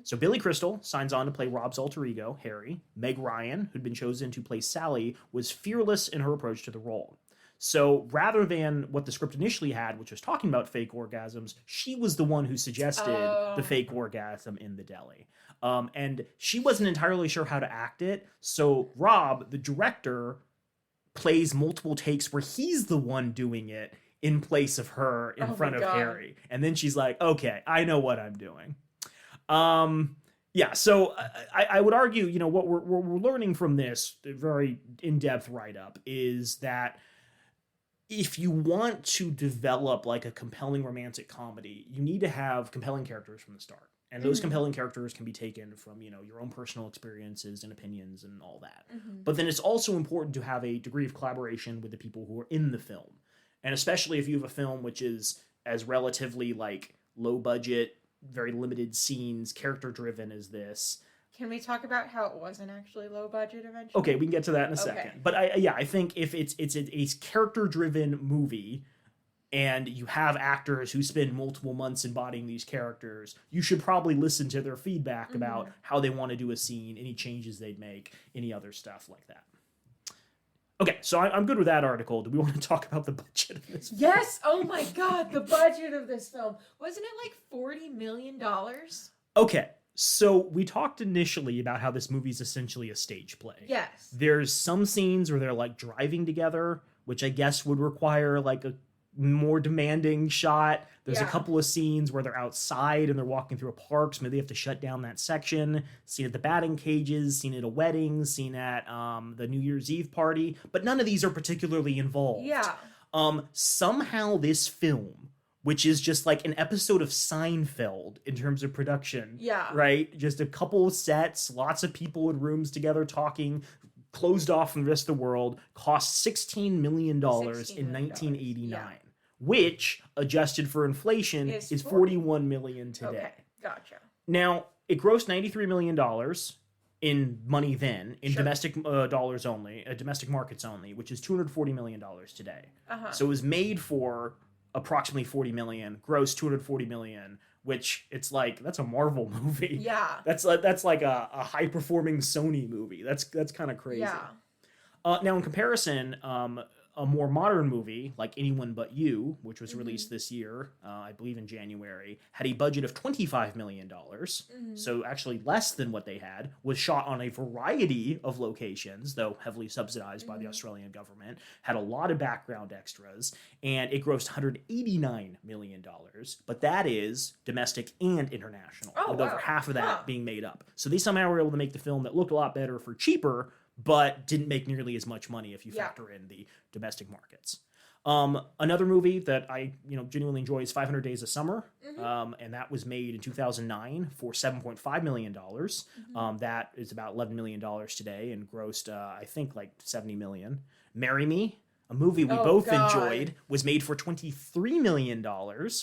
So Billy Crystal signs on to play Rob's alter ego, Harry. Meg Ryan, who'd been chosen to play Sally, was fearless in her approach to the role. So rather than what the script initially had, which was talking about fake orgasms, she was the one who suggested the fake orgasm in the deli. And she wasn't entirely sure how to act it. So Rob, the director, plays multiple takes where he's the one doing it in place of her in front of Harry. And then she's like, okay, I know what I'm doing. Yeah, so I would argue, what we're learning from this very in-depth write-up is that if you want to develop like a compelling romantic comedy, you need to have compelling characters from the start. And those compelling characters can be taken from, your own personal experiences and opinions and all that. But then it's also important to have a degree of collaboration with the people who are in the film. And especially if you have a film which is as relatively like low budget, very limited scenes, character driven as this. Can we talk about how it wasn't actually low budget eventually? Okay, we can get to that in a second. But I think if it's a character-driven movie and you have actors who spend multiple months embodying these characters, you should probably listen to their feedback about how they want to do a scene, any changes they'd make, any other stuff like that. Okay, so I'm good with that article. Do we want to talk about the budget of this film? Yes! Oh my god, the budget of this film. Wasn't it like $40 million? Okay. So we talked initially about how this movie's essentially a stage play. Yes. There's some scenes where they're like driving together, which I guess would require like a more demanding shot. There's a couple of scenes where they're outside and they're walking through a park, so maybe they have to shut down that section. Scene at the batting cages, scene at a wedding, scene at the New Year's Eve party. But none of these are particularly involved. Yeah. Somehow this film, which is just like an episode of Seinfeld in terms of production. Yeah. Right? Just a couple of sets, lots of people in rooms together talking, closed off from the rest of the world, cost $16 million in 1989, which, adjusted for inflation, is $41 million today. Okay, gotcha. Now, it grossed $93 million in money then, in domestic dollars only, domestic markets only, which is $240 million today. So it was made for approximately 40 million, gross 240 million, which it's like, that's a Marvel movie. Yeah. That's like a high performing Sony movie. That's kind of crazy. Yeah. Now in comparison, a more modern movie like Anyone But You, which was released this year, I believe in January, had a budget of $25 million. So actually less than what they had, was shot on a variety of locations, though heavily subsidized by the Australian government, had a lot of background extras, and it grossed $189 million. But that is domestic and international, with over half of that being made up. So they somehow were able to make the film that looked a lot better for cheaper, but didn't make nearly as much money if you factor in the domestic markets. Another movie that I genuinely enjoy is 500 Days of Summer, and that was made in 2009 for $7.5 million. That is about $11 million today and grossed, I think, like $70 million. Marry Me, a movie we both enjoyed, was made for $23 million,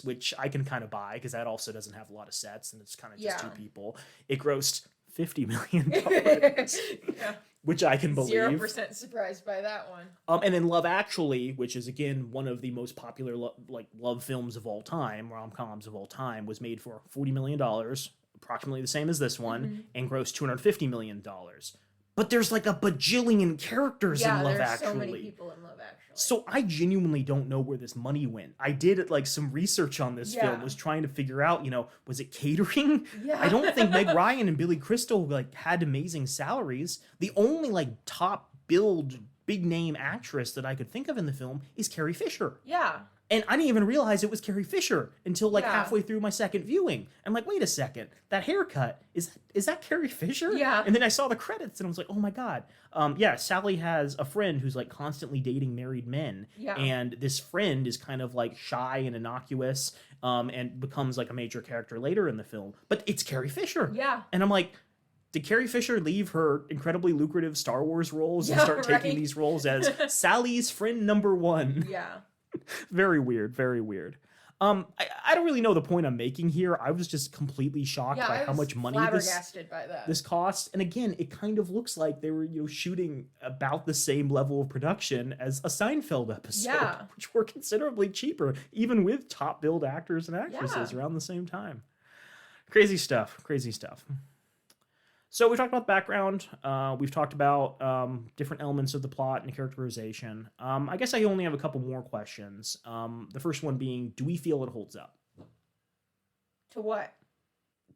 which I can kind of buy because that also doesn't have a lot of sets and it's kind of just two people. It grossed $50 million. Which I can believe. 0% surprised by that one. And then Love Actually, which is again one of the most popular love films of all time, rom-coms of all time, was made for $40 million, approximately the same as this one, and grossed $250 million. But there's like a bajillion characters in Love Actually. Yeah, there's so many people in Love Actually. So I genuinely don't know where this money went. I did like some research on this film, was trying to figure out, was it catering? Yeah. I don't think Meg Ryan and Billy Crystal had amazing salaries. The only top billed big name actress that I could think of in the film is Carrie Fisher. Yeah. And I didn't even realize it was Carrie Fisher until like Yeah. halfway through my second viewing. I'm like, wait a second, that haircut, is that Carrie Fisher? Yeah. And then I saw the credits and I was like, oh my God. Yeah, Sally has a friend who's like constantly dating married men. Yeah. And this friend is kind of like shy and innocuous, and becomes like a major character later in the film. But it's Carrie Fisher. Yeah. And I'm like, did Carrie Fisher leave her incredibly lucrative Star Wars roles and start taking these roles as Sally's friend number one? Yeah. Very weird, very weird. I don't really know the point I'm making here. I was just completely shocked Yeah, by I how was much money flabbergasted by that. this cost. And again, it kind of looks like they were, shooting about the same level of production as a Seinfeld episode, Yeah. which were considerably cheaper, even with top billed actors and actresses Yeah. around the same time. Crazy stuff, crazy stuff. So we talked about background. We've talked about different elements of the plot and characterization. I guess I only have a couple more questions. The first one being, do we feel it holds up To what?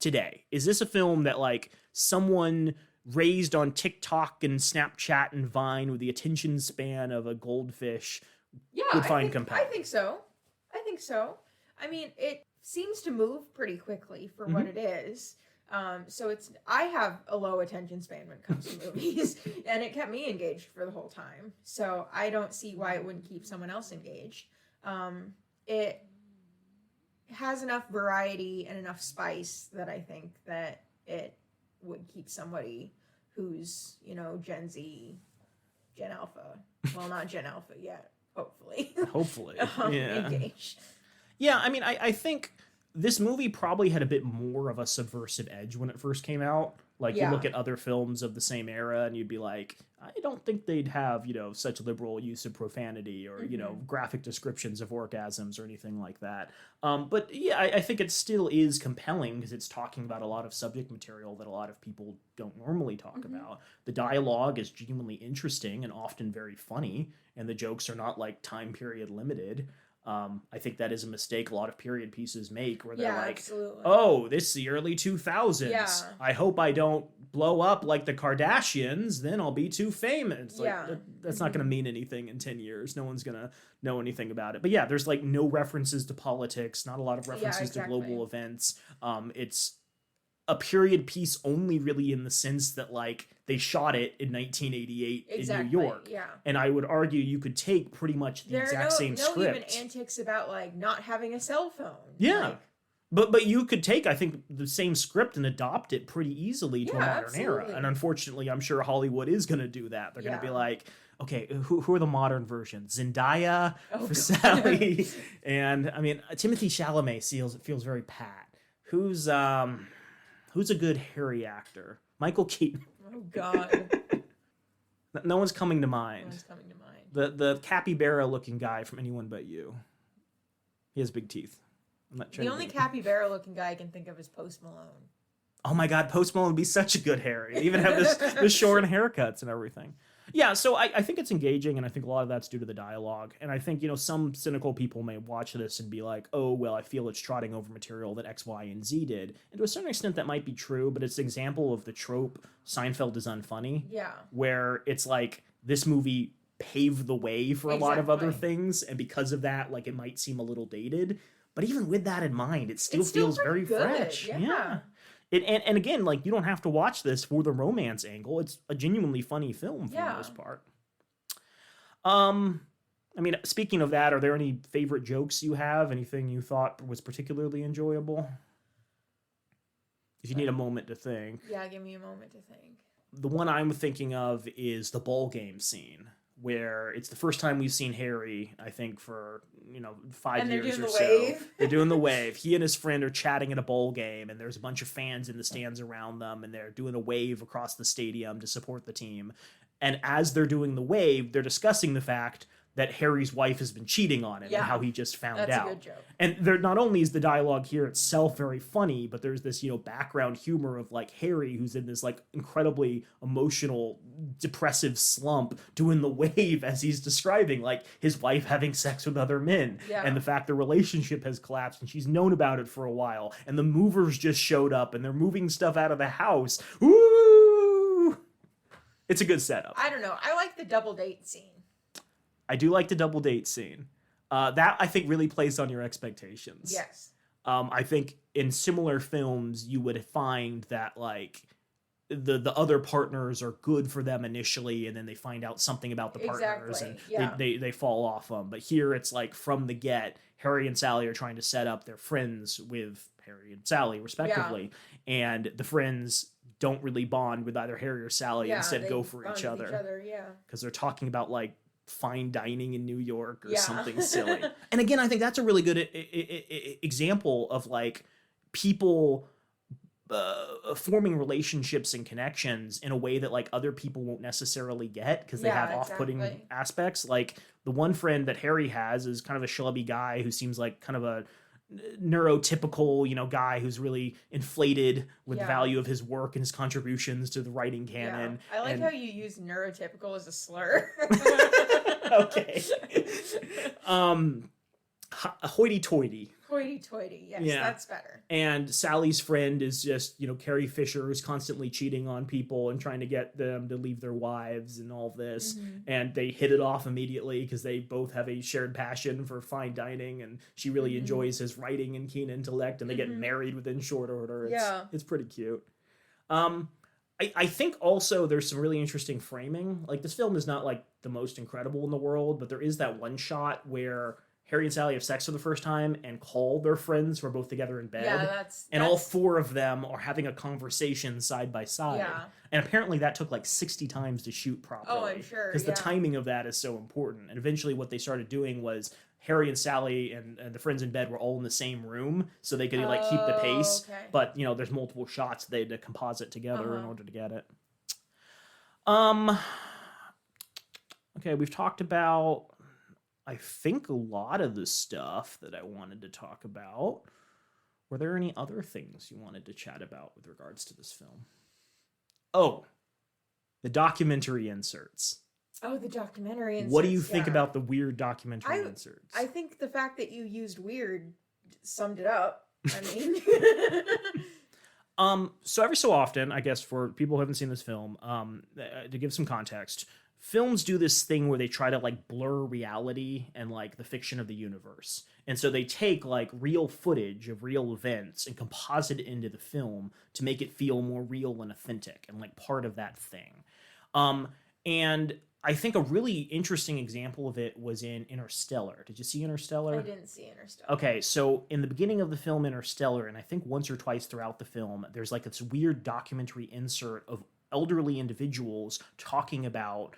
today? Is this a film that like someone raised on TikTok and Snapchat and Vine with the attention span of a goldfish Yeah, would find I think compelling? so. I think so. I mean, it seems to move pretty quickly for what it is. So I have a low attention span when it comes to movies, and it kept me engaged for the whole time. So I don't see why it wouldn't keep someone else engaged. It has enough variety and enough spice that I think that it would keep somebody who's, Gen Z, Gen Alpha. Well, not Gen Alpha yet, hopefully. Hopefully. Yeah. Engaged. Yeah, I mean, I think this movie probably had a bit more of a subversive edge when it first came out. Like, you Yeah. look at other films of the same era and you'd be like, I don't think they'd have, such liberal use of profanity or, graphic descriptions of orgasms or anything like that. But yeah, I think it still is compelling because it's talking about a lot of subject material that a lot of people don't normally talk about. The dialogue is genuinely interesting and often very funny, and the jokes are not like time period limited. I think that is a mistake a lot of period pieces make where they're like, absolutely. oh, this is the early 2000s. Yeah. I hope I don't blow up like the Kardashians, then I'll be too famous. Like, that's not going to mean anything in 10 years. No one's going to know anything about it. But yeah, there's like no references to politics, not a lot of references to global events. It's a period piece only really in the sense that like they shot it in 1988 in New York. Yeah. And I would argue you could take pretty much the exact same no script. even antics about like not having a cell phone. Yeah. Like, But you could take, I think, the same script and adopt it pretty easily to a modern era. absolutely. And unfortunately, I'm sure Hollywood is going to do that. They're going to be like, okay, who are the modern versions? Zendaya for Sally. And, I mean, Timothée Chalamet feels very pat. Who's a good Harry actor? Michael Keaton. oh God. No one's coming to mind. No one's coming to mind. The capybara-looking guy from Anyone But You. He has big teeth. I'm not trying The to only be- capybara looking guy I can think of is Post Malone. Oh my God, Post Malone would be such a good Harry. They even have this short haircuts and everything. Yeah, so I think it's engaging, and I think a lot of that's due to the dialogue. And I think, some cynical people may watch this and be like, oh, well, I feel it's trotting over material that X, Y, and Z did. And to a certain extent, that might be true, but it's an example of the trope Seinfeld is unfunny. Yeah. Where it's like, this movie paved the way for a lot of other Exactly. things, and because of that, like, it might seem a little dated. But even with that in mind, it still It's still feels very pretty good, fresh. yeah. And again, like, you don't have to watch this for the romance angle. It's a genuinely funny film for the Yeah. most part. I mean, speaking of that, are there any favorite jokes you have? Anything you thought was particularly enjoyable? If you need a moment to think. Yeah, give me a moment to think. The one I'm thinking of is the ball game scene, where it's the first time we've seen Harry, I think, for 5 And they're years doing or the so. wave. They're doing the wave. He and his friend are chatting at a bowl game, and there's a bunch of fans in the stands around them, and they're doing a wave across the stadium to support the team. And as they're doing the wave, they're discussing the fact that Harry's wife has been cheating on him and how he just found That's out. a good joke. And there not only is the dialogue here itself very funny, but there's this, background humor of like Harry, who's in this like incredibly emotional, depressive slump, doing the wave as he's describing like his wife having sex with other men, Yeah. and the fact the relationship has collapsed and she's known about it for a while, and the movers just showed up and they're moving stuff out of the house. Woo! It's a good setup. I don't know. I like the double date scene. I do like the double date scene. That I think really plays on your expectations. Yes. I think in similar films you would find that like the other partners are good for them initially, and then they find out something about the partners, Exactly. and Yeah. they fall off them. But here it's like from the get, Harry and Sally are trying to set up their friends with Harry and Sally respectively, and the friends don't really bond with either Harry or Sally. Instead, they go for bond each with other Yeah. because they're talking about like fine dining in New York or Yeah. something silly. And again, I think that's a really good example of like people forming relationships and connections in a way that like other people won't necessarily get because they have off-putting aspects. Like the one friend that Harry has is kind of a schlubby guy who seems like kind of a neurotypical, you know, guy who's really inflated with the value of his work and his contributions to the writing canon. I like how you use neurotypical as a slur. Okay. Hoity-toity. Hoity-toity, yes, that's better. And Sally's friend is just, you know, Carrie Fisher, who's constantly cheating on people and trying to get them to leave their wives and all this. And they hit it off immediately because they both have a shared passion for fine dining, and she really enjoys his writing and keen intellect, and they get married within short order. It's pretty cute. I think also there's some really interesting framing. Like, this film is not like the most incredible in the world, but there is that one shot where Harry and Sally have sex for the first time and call their friends who are both together in bed. And all four of them are having a conversation side by side. And apparently that took like 60 times to shoot properly. Oh, I'm sure. Because the timing of that is so important. And eventually what they started doing was Harry and Sally and the friends in bed were all in the same room, so they could like keep the pace. But, you know, there's multiple shots they had to composite together in order to get it. Okay, we've talked about, I think, a lot of the stuff that I wanted to talk about. Were there any other things you wanted to chat about with regards to this film? Oh, the documentary inserts. Oh, the documentary inserts. What do you think about the weird documentary inserts? I think the fact that you used weird summed it up. I mean... So every so often, I guess for people who haven't seen this film, to give some context, films do this thing where they try to like blur reality and like the fiction of the universe. And so they take like real footage of real events and composite it into the film to make it feel more real and authentic and like part of that thing. And I think a really interesting example of it was in Interstellar. Did you see Interstellar? I didn't see Interstellar. Okay, so in the beginning of the film Interstellar, and I think once or twice throughout the film, there's like this weird documentary insert of elderly individuals talking about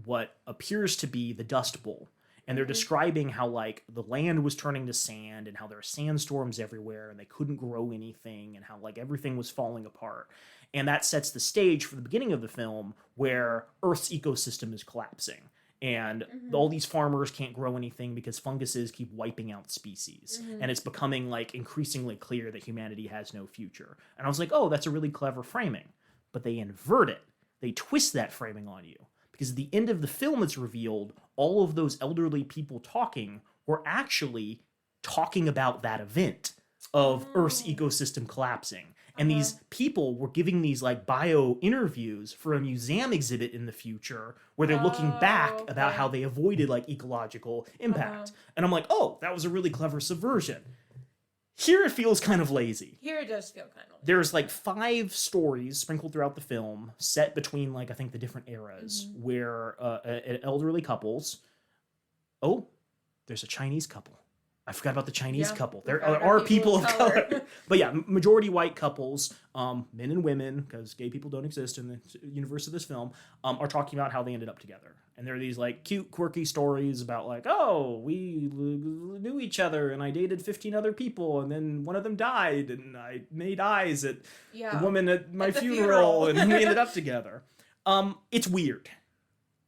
what appears to be the Dust Bowl. And they're describing how like the land was turning to sand and how there are sandstorms everywhere and they couldn't grow anything and how like everything was falling apart. And that sets the stage for the beginning of the film where Earth's ecosystem is collapsing. And all these farmers can't grow anything because funguses keep wiping out species. And it's becoming like increasingly clear that humanity has no future. And I was like, oh, that's a really clever framing. But they invert it. They twist that framing on you. Because at the end of the film, it's revealed all of those elderly people talking were actually talking about that event of Earth's ecosystem collapsing. And these people were giving these like bio interviews for a museum exhibit in the future where they're looking back about how they avoided like ecological impact. And I'm like, oh, that was a really clever subversion. Here it feels kind of lazy. Here it does feel kind of lazy. There's like 5 stories sprinkled throughout the film set between like I think the different eras where elderly couples. Oh, there's a Chinese couple. I forgot about the Chinese couple. There are people of color. But yeah, majority white couples, men and women, because gay people don't exist in the universe of this film, are talking about how they ended up together. And there are these like cute, quirky stories about like, oh, we knew each other and I dated 15 other people and then one of them died and I made eyes at the woman at my funeral and we ended up together. It's weird.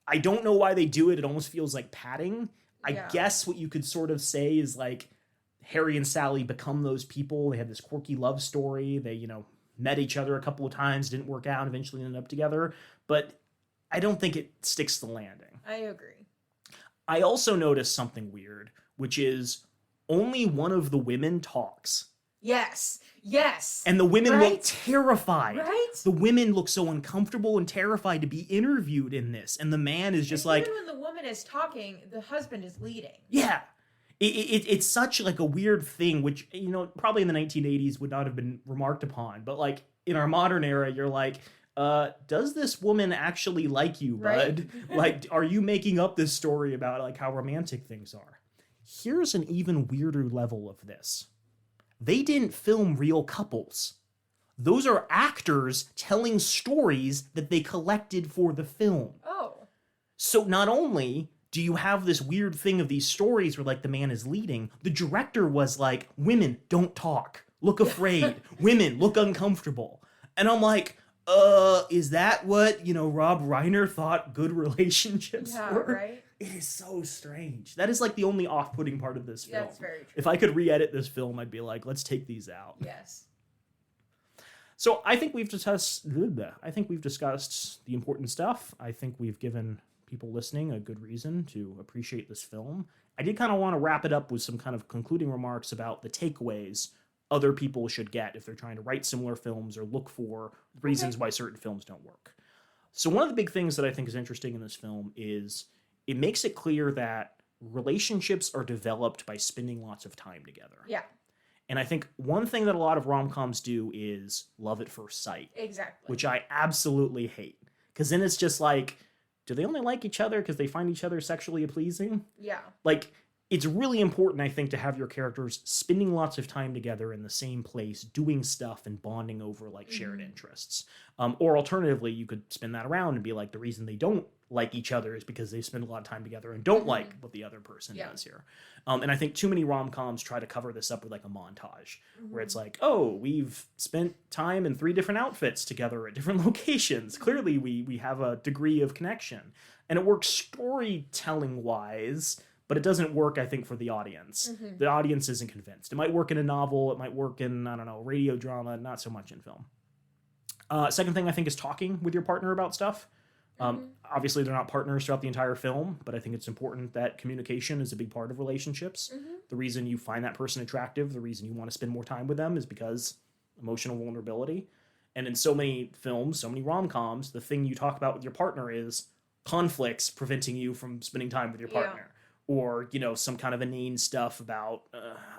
I don't know why they do it. It almost feels like padding. I guess what you could sort of say is like Harry and Sally become those people. They had this quirky love story. They, you know, met each other a couple of times, didn't work out, eventually ended up together. But I don't think it sticks the landing. I agree. I also noticed something weird, which is only one of the women talks. Yes. Yes. And the women look Right? terrified. Right? The women look so uncomfortable and terrified to be interviewed in this. And the man is just And like, even when the woman is talking, the husband is leading. yeah. It's such like a weird thing, which, you know, probably in the 1980s would not have been remarked upon. But like in our modern era, you're like, does this woman actually like you, bud? Right? Like, are you making up this story about like how romantic things are? Here's an even weirder level of this. They didn't film real couples. Those are actors telling stories that they collected for the film. Oh. So not only do you have this weird thing of these stories where like the man is leading, the director was like, women, don't talk. Look afraid. Women, look uncomfortable. And I'm like, is that what, you know, Rob Reiner thought good relationships were? Right? It is so strange. That is like the only off-putting part of this film. That's very true. If I could re-edit this film, I'd be like, let's take these out. Yes. So I think we've discussed the important stuff. I think we've given people listening a good reason to appreciate this film. I did kind of want to wrap it up with some kind of concluding remarks about the takeaways other people should get if they're trying to write similar films or look for reasons why certain films don't work. So one of the big things that I think is interesting in this film is it makes it clear that relationships are developed by spending lots of time together. Yeah. And I think one thing that a lot of rom-coms do is love at first sight. Exactly. Which I absolutely hate. Because then it's just like, do they only like each other because they find each other sexually pleasing? Yeah. Like, it's really important, I think, to have your characters spending lots of time together in the same place, doing stuff and bonding over, like, shared interests. Or alternatively, you could spin that around and be like, the reason they don't like each other is because they spend a lot of time together and don't like what the other person does here. And I think too many rom-coms try to cover this up with, like, a montage, where it's like, oh, we've spent time in 3 different outfits together at different locations. Clearly, we have a degree of connection. And it works storytelling-wise, but it doesn't work, I think, for the audience. The audience isn't convinced. It might work in a novel. It might work in, I don't know, radio drama, not so much in film. Second thing, I think, is talking with your partner about stuff. Obviously, they're not partners throughout the entire film, but I think it's important that communication is a big part of relationships. The reason you find that person attractive, the reason you want to spend more time with them is because emotional vulnerability. And in so many films, so many rom-coms, the thing you talk about with your partner is conflicts preventing you from spending time with your partner. Or, you know, some kind of inane stuff about,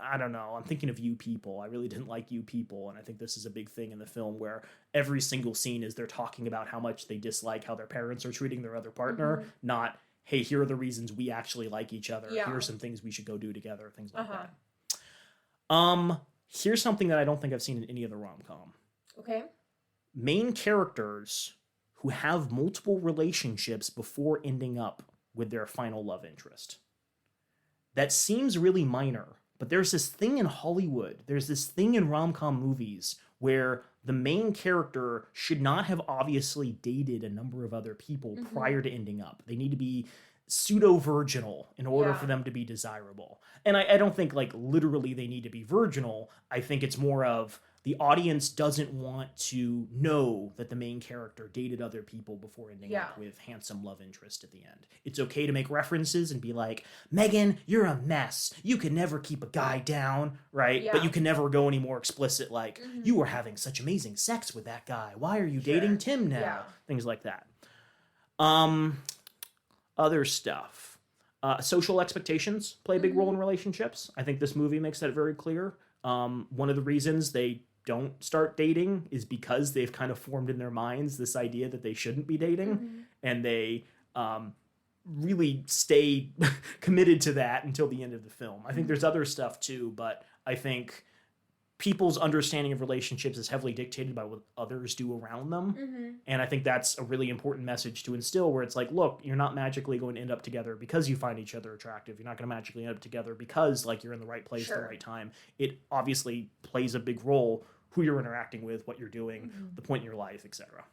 I don't know, I'm thinking of You People. I really didn't like You People. And I think this is a big thing in the film where every single scene is they're talking about how much they dislike how their parents are treating their other partner, not, hey, here are the reasons we actually like each other. Here are some things we should go do together, things like that. Here's something that I don't think I've seen in any other rom-com. Okay. Main characters who have multiple relationships before ending up with their final love interest. That seems really minor, but there's this thing in Hollywood, there's this thing in rom-com movies where the main character should not have obviously dated a number of other people prior to ending up. They need to be pseudo-virginal in order for them to be desirable. And I don't think, like, literally they need to be virginal. I think it's more of the audience doesn't want to know that the main character dated other people before ending up with handsome love interest at the end. It's okay to make references and be like, Megan, you're a mess. You can never keep a guy down, right? Yeah. But you can never go any more explicit like, you were having such amazing sex with that guy. Why are you dating Tim now? Yeah. Things like that. Other stuff. Social expectations play a big role in relationships. I think this movie makes that very clear. One of the reasons they don't start dating is because they've kind of formed in their minds this idea that they shouldn't be dating, and they really stay committed to that until the end of the film. I think there's other stuff too, but I think people's understanding of relationships is heavily dictated by what others do around them. And I think that's a really important message to instill, where it's like, look, you're not magically going to end up together because you find each other attractive. You're not going to magically end up together because, like, you're in the right place at the right time. It obviously plays a big role who you're interacting with, what you're doing, the point in your life, etc.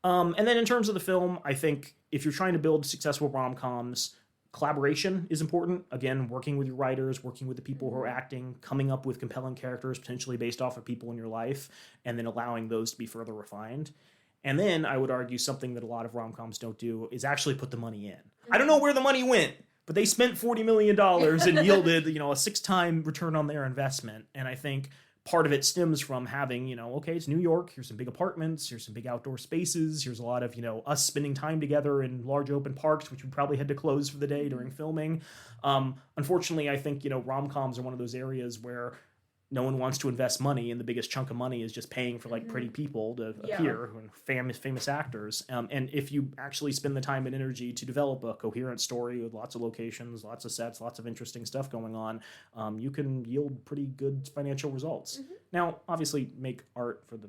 And then in terms of the film, I think if you're trying to build successful rom-coms, collaboration is important. Again, working with your writers, working with the people who are acting, coming up with compelling characters potentially based off of people in your life, and then allowing those to be further refined. And then I would argue something that a lot of rom-coms don't do is actually put the money in. I don't know where the money went, But they spent $40 million and yielded, a 6-time return on their investment. And I think part of it stems from having, okay, it's New York. Here's some big apartments. Here's some big outdoor spaces. Here's a lot of, us spending time together in large open parks, which we probably had to close for the day during filming. Unfortunately, I think, rom-coms are one of those areas where no one wants to invest money, and the biggest chunk of money is just paying for pretty people to appear, and famous actors. And if you actually spend the time and energy to develop a coherent story with lots of locations, lots of sets, lots of interesting stuff going on, you can yield pretty good financial results. Now, obviously, make art for the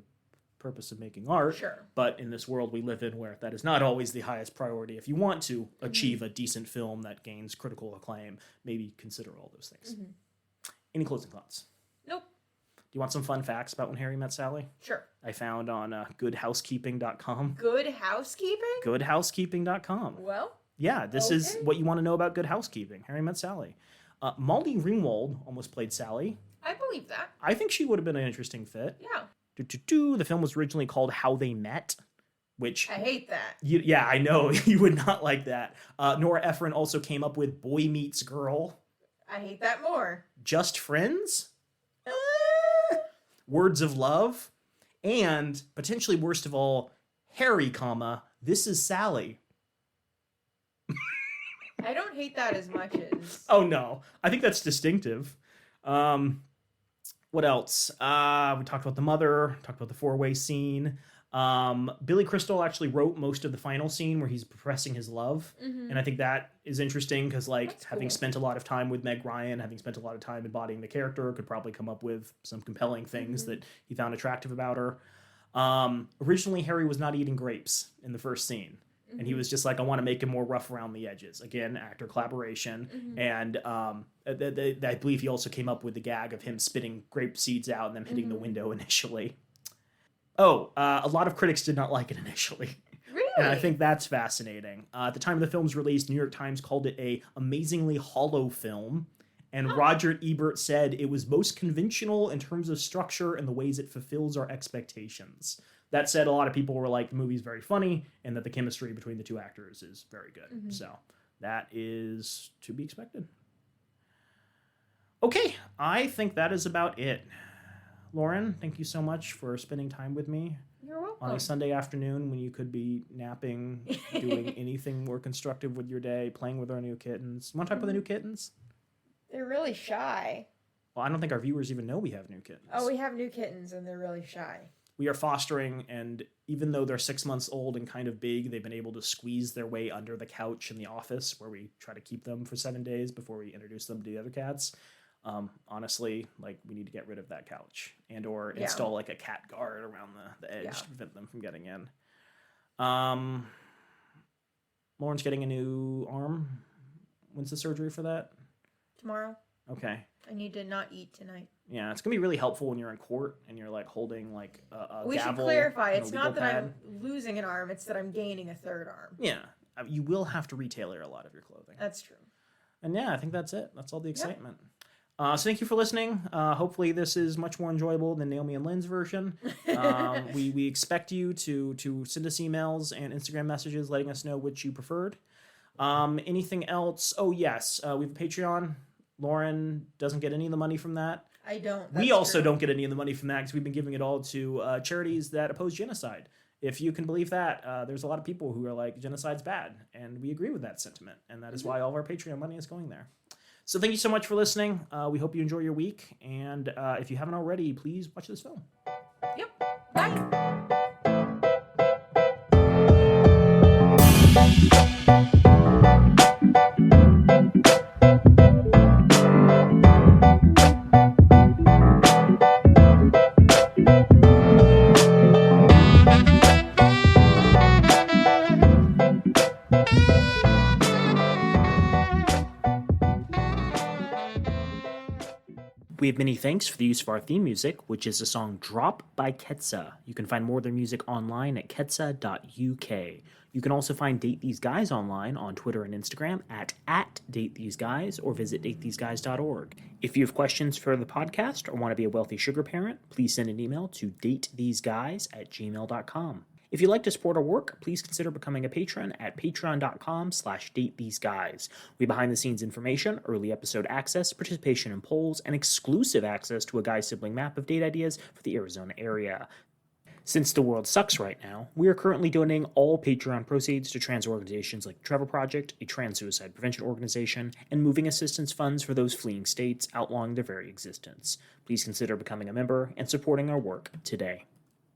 purpose of making art, but in this world we live in where that is not always the highest priority. If you want to achieve a decent film that gains critical acclaim, maybe consider all those things. Any closing thoughts? Nope. Do you want some fun facts about When Harry Met Sally? Sure. I found on goodhousekeeping.com. Good housekeeping? Goodhousekeeping.com. Well, yeah, this is what you want to know about Good Housekeeping. Harry Met Sally. Molly Ringwald almost played Sally. I believe that. I think she would have been an interesting fit. Yeah. The film was originally called How They Met, which... I hate that. Yeah, I know. You would not like that. Nora Ephron also came up with Boy Meets Girl. I hate that more. Just Friends? Words of Love, and potentially worst of all, Harry, This Is Sally. I don't hate that as much as... Oh, no. I think that's distinctive. What else? We talked about the mother, talked about the four-way scene. Billy Crystal actually wrote most of the final scene where he's professing his love. And I think that is interesting because, having spent a lot of time with Meg Ryan, having spent a lot of time embodying the character, could probably come up with some compelling things that he found attractive about her. Originally, Harry was not eating grapes in the first scene. And he was just like, I want to make him more rough around the edges. Again, actor collaboration. And I believe he also came up with the gag of him spitting grape seeds out and them hitting the window initially. Oh, a lot of critics did not like it initially. Really? And I think that's fascinating. At the time of the film's release, New York Times called it a amazingly hollow film. And Roger Ebert said it was most conventional in terms of structure and the ways it fulfills our expectations. That said, a lot of people were like, the movie's very funny and that the chemistry between the two actors is very good. So that is to be expected. Okay, I think that is about it. Lauren, thank you so much for spending time with me. You're welcome. On a Sunday afternoon when you could be napping, doing anything more constructive with your day, playing with our new kittens. You want to talk about the new kittens? They're really shy. Well, I don't think our viewers even know we have new kittens. Oh, we have new kittens and they're really shy. We are fostering, and even though they're 6 months old and kind of big, they've been able to squeeze their way under the couch in the office where we try to keep them for 7 days before we introduce them to the other cats. Honestly, we need to get rid of that couch or install a cat guard around the edge to prevent them from getting in. Lauren's getting a new arm. When's the surgery for that? Tomorrow. Okay. I need to not eat tonight. Yeah, it's gonna be really helpful when you're in court and you're holding a we gavel. Should clarify. And it's a not that pad. I'm losing an arm. It's that I'm gaining a third arm. Yeah, you will have to retailor a lot of your clothing. That's true. And yeah, I think that's it. That's all the excitement. So thank you for listening. Hopefully this is much more enjoyable than Naomi and Lynn's version. We expect you to send us emails and Instagram messages letting us know which you preferred. Anything else? Oh, yes. We have a Patreon. Lauren doesn't get any of the money from that. I don't. We also don't get any of the money from that because we've been giving it all to charities that oppose genocide. If you can believe that, there's a lot of people who are like, genocide's bad. And we agree with that sentiment. And that is why all of our Patreon money is going there. So thank you so much for listening. We hope you enjoy your week. And if you haven't already, please watch this film. Yep. Bye. We have many thanks for the use of our theme music, which is the song Drop by Ketsa. You can find more of their music online at ketsa.uk. You can also find Date These Guys online on Twitter and Instagram at @DateTheseGuys or visit datetheseguys.org. If you have questions for the podcast or want to be a wealthy sugar parent, please send an email to datetheseguys@gmail.com. If you'd like to support our work, please consider becoming a patron at patreon.com/datetheseguys. We behind-the-scenes information, early episode access, participation in polls, and exclusive access to a Guy sibling map of date ideas for the Arizona area. Since the world sucks right now, we are currently donating all Patreon proceeds to trans organizations like the Trevor Project, a trans suicide prevention organization, and moving assistance funds for those fleeing states outlawing their very existence. Please consider becoming a member and supporting our work today.